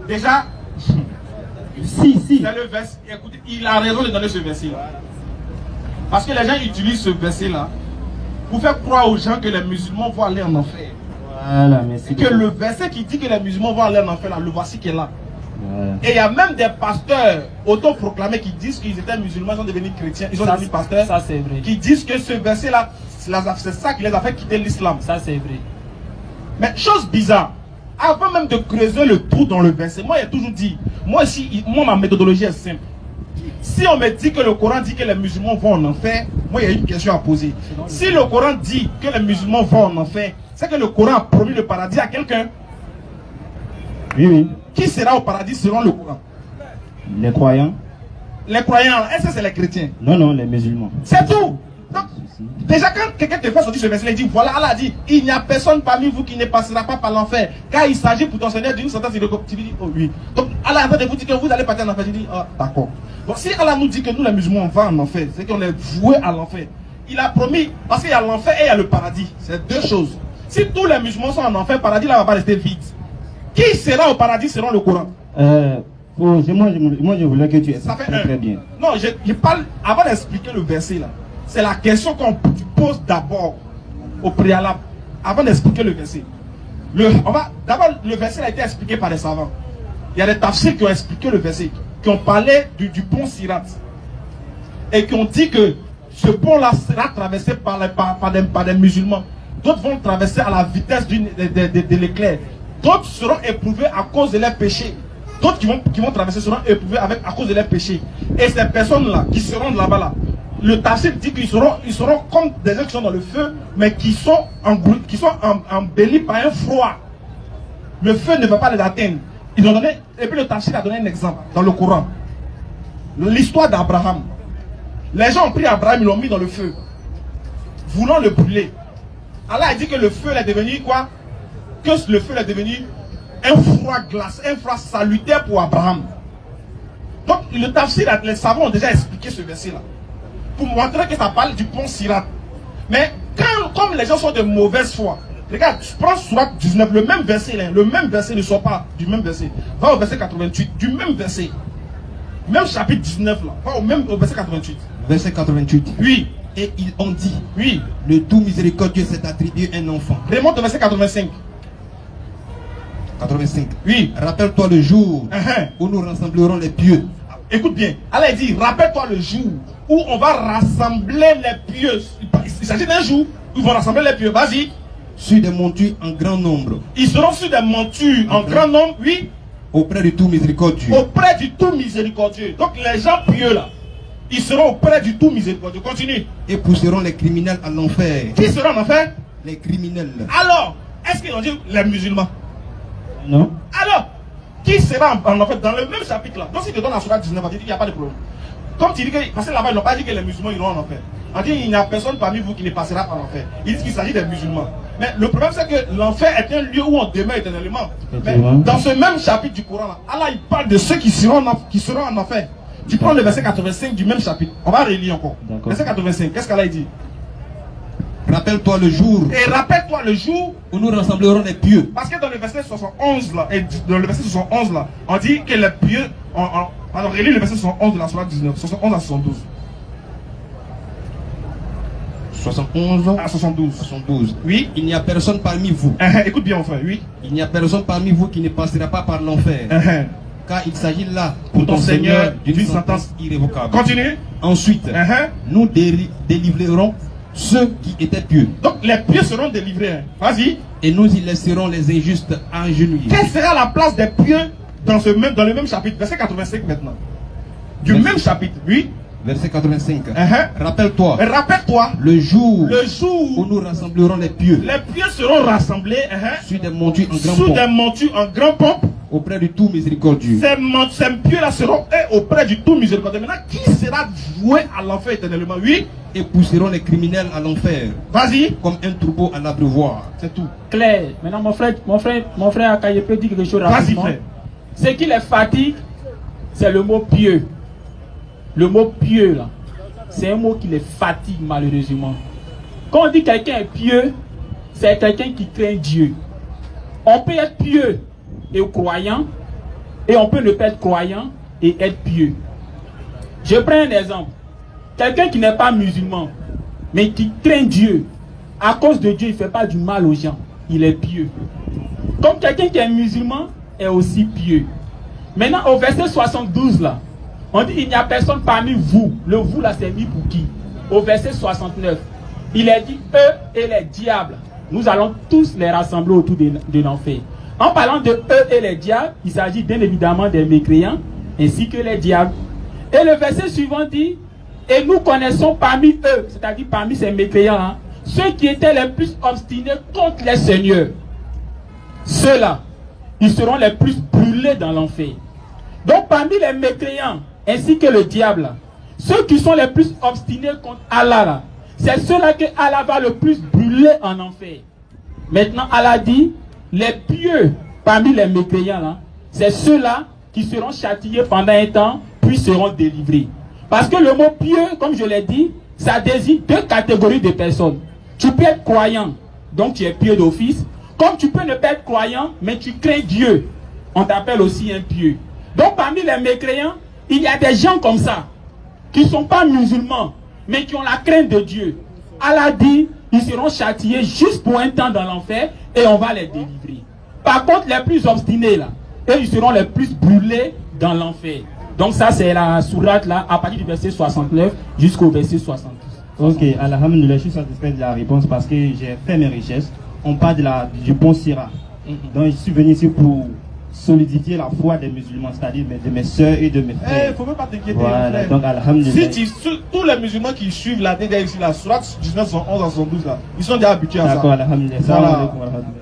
déjà, si. C'est le verset. Écoutez, il a raison de donner ce verset-là. Parce que les gens utilisent ce verset-là pour faire croire aux gens que les musulmans vont aller en enfer. Voilà, merci. Que le verset qui dit que les musulmans vont aller en enfer, là, le voici qui est là. Et il y a même des pasteurs autoproclamés qui disent qu'ils étaient musulmans, ils sont devenus chrétiens, ils sont devenus pasteurs. Ça c'est vrai. Qui disent que ce verset-là, c'est ça qui les a fait quitter l'islam. Ça c'est vrai. Mais chose bizarre, avant même de creuser le trou dans le verset, moi j'ai toujours dit, moi ma méthodologie est simple. Si on me dit que le Coran dit que les musulmans vont en enfer, moi il y a une question à poser. Si le Coran dit que les musulmans vont en enfer, c'est que le Coran a promis le paradis à quelqu'un. Oui. Qui sera au paradis selon le Coran? Les croyants. Les croyants, est-ce que c'est les chrétiens? Non, les musulmans. C'est tout. Donc, déjà quand quelqu'un te fait sortir ce verset, il dit, voilà, Allah dit, il n'y a personne parmi vous qui ne passera pas par l'enfer. Car il s'agit pour ton Seigneur d'une sentence irrévocable. Tu dis, oh oui. Donc Allah va vous dire que vous allez partir en enfer. Je dis, ah d'accord. Donc si Allah nous dit que nous les musulmans on va en enfer, c'est qu'on est voué à l'enfer. Il a promis, parce qu'il y a l'enfer et il y a le paradis. C'est deux choses. Si tous les musulmans sont en enfer, le paradis là va pas rester vide. Qui sera au paradis selon le Coran? Moi, je voulais que tu expliques très bien. Non, je parle, avant d'expliquer le verset là, c'est la question qu'on pose d'abord, au préalable, avant d'expliquer le verset. D'abord, le verset a été expliqué par les savants. Il y a des tafsirs qui ont expliqué le verset, qui ont parlé du pont Sirat. Et qui ont dit que ce pont-là sera traversé par des musulmans. D'autres vont traverser à la vitesse de l'éclair. D'autres seront éprouvés à cause de leurs péchés. D'autres qui vont traverser seront éprouvés à cause de leurs péchés. Et ces personnes-là, qui seront là-bas, le tafsir dit qu'ils seront comme des gens qui sont dans le feu, mais qui sont embellis par un froid. Le feu ne va pas les atteindre. Ils ont donné, et puis le tafsir a donné un exemple dans le Coran. L'histoire d'Abraham. Les gens ont pris Abraham, ils l'ont mis dans le feu, voulant le brûler. Allah a dit que le feu est devenu quoi? Que le feu est devenu un froid glace, un froid salutaire pour Abraham. Donc le tafsir, les savants ont déjà expliqué ce verset-là, pour montrer que ça parle du pont Sirat. Mais comme les gens sont de mauvaise foi, regarde, prends Surat 19, le même verset ne sort pas du même verset. Va au verset 88, du même verset. Même chapitre 19 là, va au verset 88. Verset 88. Oui. Et ils ont dit, oui, le tout miséricordieux s'est attribué un enfant. Remonte au verset 85. 85. Oui. Rappelle-toi le jour où nous rassemblerons les pieux. Écoute bien, Allah dit, rappelle-toi le jour où on va rassembler les pieux. Il s'agit d'un jour où ils vont rassembler les pieux. Vas-y. Sur des montures en grand nombre. Ils seront sur des montures en grand nombre, oui. Auprès du tout miséricordieux. Auprès du tout miséricordieux. Donc les gens pieux là, ils seront auprès du tout miséricordieux. Continue. Et pousseront les criminels à l'enfer. Qui seront en enfer? Les criminels. Alors, est-ce qu'ils ont dit les musulmans? Non. Alors, qui sera en enfer dans le même chapitre là? Donc si tu donnes la Sourate 19, on dit qu'il n'y a pas de problème. Comme tu dis que, parce que là-bas ils n'ont pas dit que les musulmans iront en enfer. On dit qu'il n'y a personne parmi vous qui ne passera par l'enfer. Ils disent qu'il s'agit des musulmans. Mais le problème c'est que l'enfer est un lieu où on demeure éternellement. Mais dans ce même chapitre du Coran là, Allah il parle de ceux qui seront en enfer. Tu prends le verset 85 du même chapitre. On va relire encore. Verset 85, qu'est-ce qu'Allah dit? Rappelle-toi le jour. Et rappelle-toi le jour où nous rassemblerons les pieux. Parce que dans le verset 71 là, et dans le verset 71 là, on dit que les pieux. Alors relis le verset 71 de la Sourate 19, 71 à 72. 71 à 72. 72. Oui. Il n'y a personne parmi vous. Écoute bien, enfin, oui. Il n'y a personne parmi vous qui ne passera pas par l'enfer. Car il s'agit là pour ton Seigneur d'une sentence irrévocable. Continue. Ensuite, nous délivrerons ceux qui étaient pieux. Donc les pieux seront délivrés. Vas-y. Et nous y laisserons les injustes agenouillés. Quelle sera la place des pieux dans le même chapitre? Verset 85 maintenant. Du même chapitre, oui. Verset 85. Rappelle-toi. Rappelle-toi. Le jour où nous rassemblerons les pieux. Les pieux seront rassemblés sur des montures en grand pompe. Sur des montures en grand pompe. Auprès du tout miséricordieux. Ces pieux-là seront auprès du tout miséricordieux. Maintenant, qui sera voué à l'enfer éternellement? Oui. Et pousseront les criminels à l'enfer. Vas-y. Comme un troupeau à l'abreuvoir. C'est tout. Claire. Maintenant, mon frère Akaye peut dire quelque chose rapidement. Vas-y, frère. Ce qui les fatigue, c'est le mot pieux. Le mot pieux, là, c'est un mot qui les fatigue malheureusement. Quand on dit quelqu'un est pieux, c'est quelqu'un qui craint Dieu. On peut être pieux et croyant, et on peut ne pas être croyant et être pieux. Je prends un exemple. Quelqu'un qui n'est pas musulman, mais qui craint Dieu, à cause de Dieu, il ne fait pas du mal aux gens. Il est pieux. Comme quelqu'un qui est musulman est aussi pieux. Maintenant, au verset 72, là, on dit il n'y a personne parmi vous. Le vous là c'est mis pour qui? Au verset 69. Il est dit eux et les diables. Nous allons tous les rassembler autour de l'enfer. En parlant de eux et les diables, il s'agit bien évidemment des mécréants ainsi que les diables. Et le verset suivant dit et nous connaissons parmi eux, c'est-à-dire parmi ces mécréants, ceux qui étaient les plus obstinés contre les seigneurs. Ceux-là, ils seront les plus brûlés dans l'enfer. Donc parmi les mécréants ainsi que le diable, ceux qui sont les plus obstinés contre Allah, c'est ceux-là que Allah va le plus brûler en enfer. Maintenant, Allah dit, les pieux parmi les mécréants, c'est ceux-là qui seront châtiés pendant un temps, puis seront délivrés. Parce que le mot pieux, comme je l'ai dit, ça désigne deux catégories de personnes. Tu peux être croyant, donc tu es pieux d'office. Comme tu peux ne pas être croyant, mais tu crains Dieu, on t'appelle aussi un pieux. Donc parmi les mécréants, il y a des gens comme ça, qui ne sont pas musulmans, mais qui ont la crainte de Dieu. Allah dit, ils seront châtiés juste pour un temps dans l'enfer et on va les délivrer. Par contre, les plus obstinés là, eux, ils seront les plus brûlés dans l'enfer. Donc ça c'est la sourate là, à partir du verset 69 jusqu'au verset 70. Ok, alhamdoulilah, je suis satisfait de la réponse parce que j'ai fait mes recherches. On parle du bon Sira. Donc je suis venu ici pour solidifier la foi des musulmans, c'est-à-dire de mes soeurs et de mes frères. Il ne faut même pas t'inquiéter. Voilà, donc alhamdoulilah. Si tous les musulmans qui suivent la DDA ici, la sourate 19, 111 à 112 là, ils sont déjà habitués à ça. D'accord, alhamdoulilah. Voilà.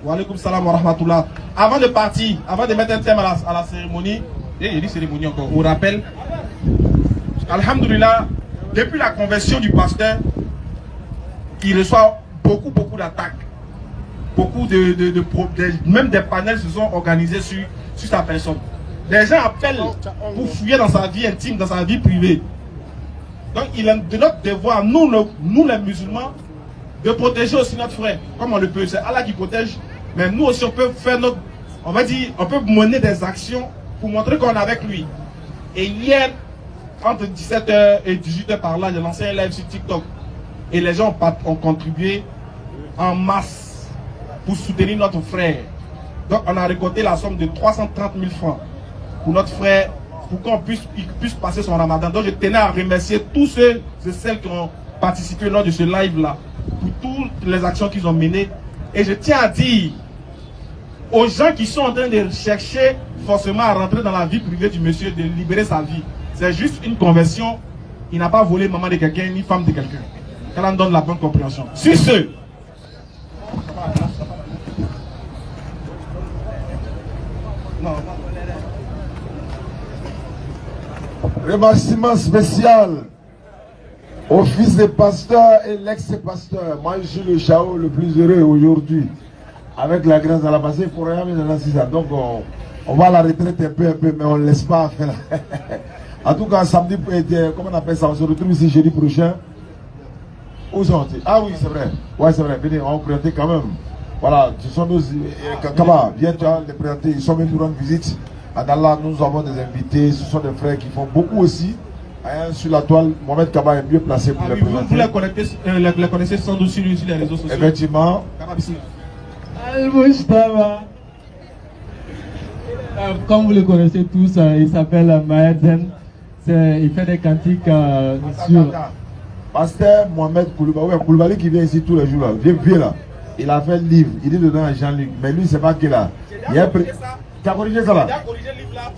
Wa alaykoum salam wa rahmatullah. Avant de partir, avant de mettre un thème à la cérémonie, et il y a une cérémonie encore, on rappelle, alhamdoulilah, depuis la conversion du pasteur, il reçoit beaucoup d'attaques. Beaucoup même des panels se sont organisés sur sa personne. Les gens appellent pour fouiller dans sa vie intime, dans sa vie privée. Donc il est de notre devoir, nous les musulmans, de protéger aussi notre frère, comme on le peut. C'est Allah qui protège, mais nous aussi on peut faire on peut mener des actions pour montrer qu'on est avec lui. Et hier, entre 17h et 18h par là, j'ai lancé un live sur TikTok. Et les gens ont contribué en masse pour soutenir notre frère. Donc on a récolté la somme de 330 000 francs pour notre frère, pour qu'on puisse passer son ramadan. Donc je tenais à remercier tous ceux et celles qui ont participé lors de ce live là, pour toutes les actions qu'ils ont menées. Et je tiens à dire aux gens qui sont en train de chercher forcément à rentrer dans la vie privée du monsieur, de libérer sa vie. C'est juste une conversion. Il n'a pas volé maman de quelqu'un ni femme de quelqu'un. Qu'elle en donne la bonne compréhension. Sur ce, remerciement spécial au fils des pasteurs et l'ex-pasteur. Moi, je suis le chao le plus heureux aujourd'hui. Avec la grâce à la passée, il faut rien mettre dans ça. Donc, on va à la retraite un peu, mais on ne laisse pas faire. En tout cas, samedi, comment on appelle ça? On se retrouve ici jeudi prochain. Où sont-ils? Ah oui, c'est vrai. Ouais, c'est vrai. Venez, on va présenter quand même. Voilà, ce sont nos. Kaba, viens, tu vas les présenter. Ils sont venus nous rendre visite. En Allah, nous avons des invités. Ce sont des frères qui font beaucoup aussi. Sur la toile, Mohamed Kaba est mieux placé pour les présenter. Vous les connaissez sans doute sur les réseaux sociaux. Effectivement. Al-Mustafa. Comme vous le connaissez tous, il s'appelle Maherzen. Il fait des cantiques sur. Pasteur Mohamed Koulibaly, ouais, Koulibaly qui vient ici tous les jours là. Viens là. Il a fait le livre. Il est dedans à Jean-Luc. Mais lui, c'est pas qu'il a. Il a corrigé ça. Tu as corrigé ça là? Il a corrigé le livre là.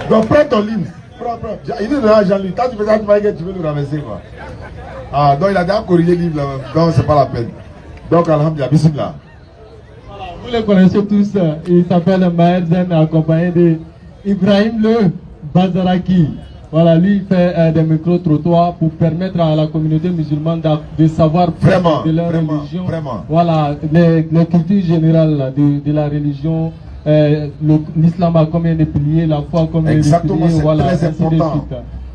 Donc prends ton livre. Prends. Il est dedans à Jean-Luc. Quand tu fais ça, tu vas dire que tu veux nous ramasser quoi. Ah, donc il a déjà corrigé le livre là. Donc c'est pas la peine. Donc alhamdulillah, bismillah. Vous le connaissez tous. Il s'appelle Maherzen, accompagné de Ibrahim le Bazaraki. Voilà, lui il fait des micro-trottoirs pour permettre à la communauté musulmane de savoir vraiment, de leur vraiment, religion. Vraiment. Voilà, les cultures générales de la religion. L'islam a combien de piliers, la foi combien de piliers, voilà, très important.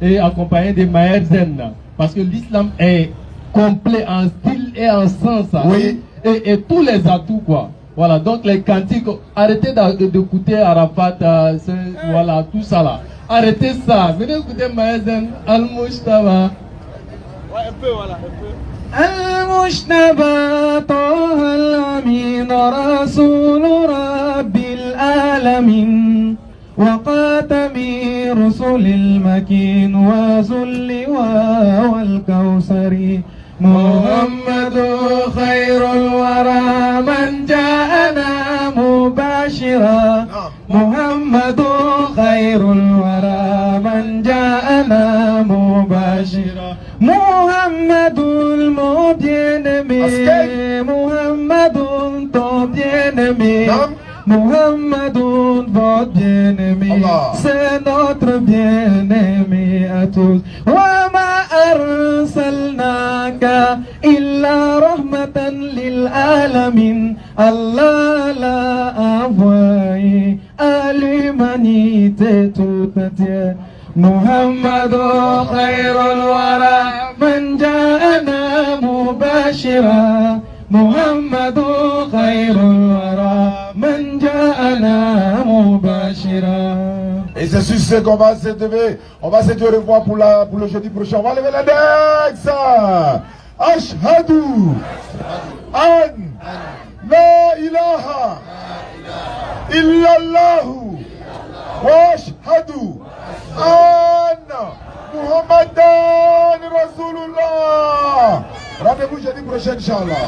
Et accompagné de Maherzen, parce que l'islam est complet en style et en sens, oui. et tous les atouts quoi. Voilà, donc les cantiques, arrêtez d'écouter Arafat, voilà, tout ça là. Arrêtez ça, venez écouter Maherzen, Al-Mustafa. Ouais, un peu, voilà, un peu. المجتبى طه الأمين رسول رب العالمين وخاتم رسل المكين وذو اللواء والكوثر محمد خير الورى من جاءنا مباشرا محمد خير الورى من جاءنا مباشرا محمد المبين محمد ton bien-aimé Muhammad votre bien-aimé c'est notre bien-aimé à tous وما أرسلناك إلا رحمة للعالمين Allah l'a envoyé à l'humanité toute entière محمد خير الورى من جاءنا نذيرا محمد خير الورى من جاءنا مباشرا. Et c'est sur ce qu'on va se lever. On va se dire au revoir pour le jeudi prochain. On va lever l'index. Ashhadu an la ilaha illallahu wa ashhadu anna Muhammadan Rasulullah. Rendez-vous jeudi prochain, Inch'Allah.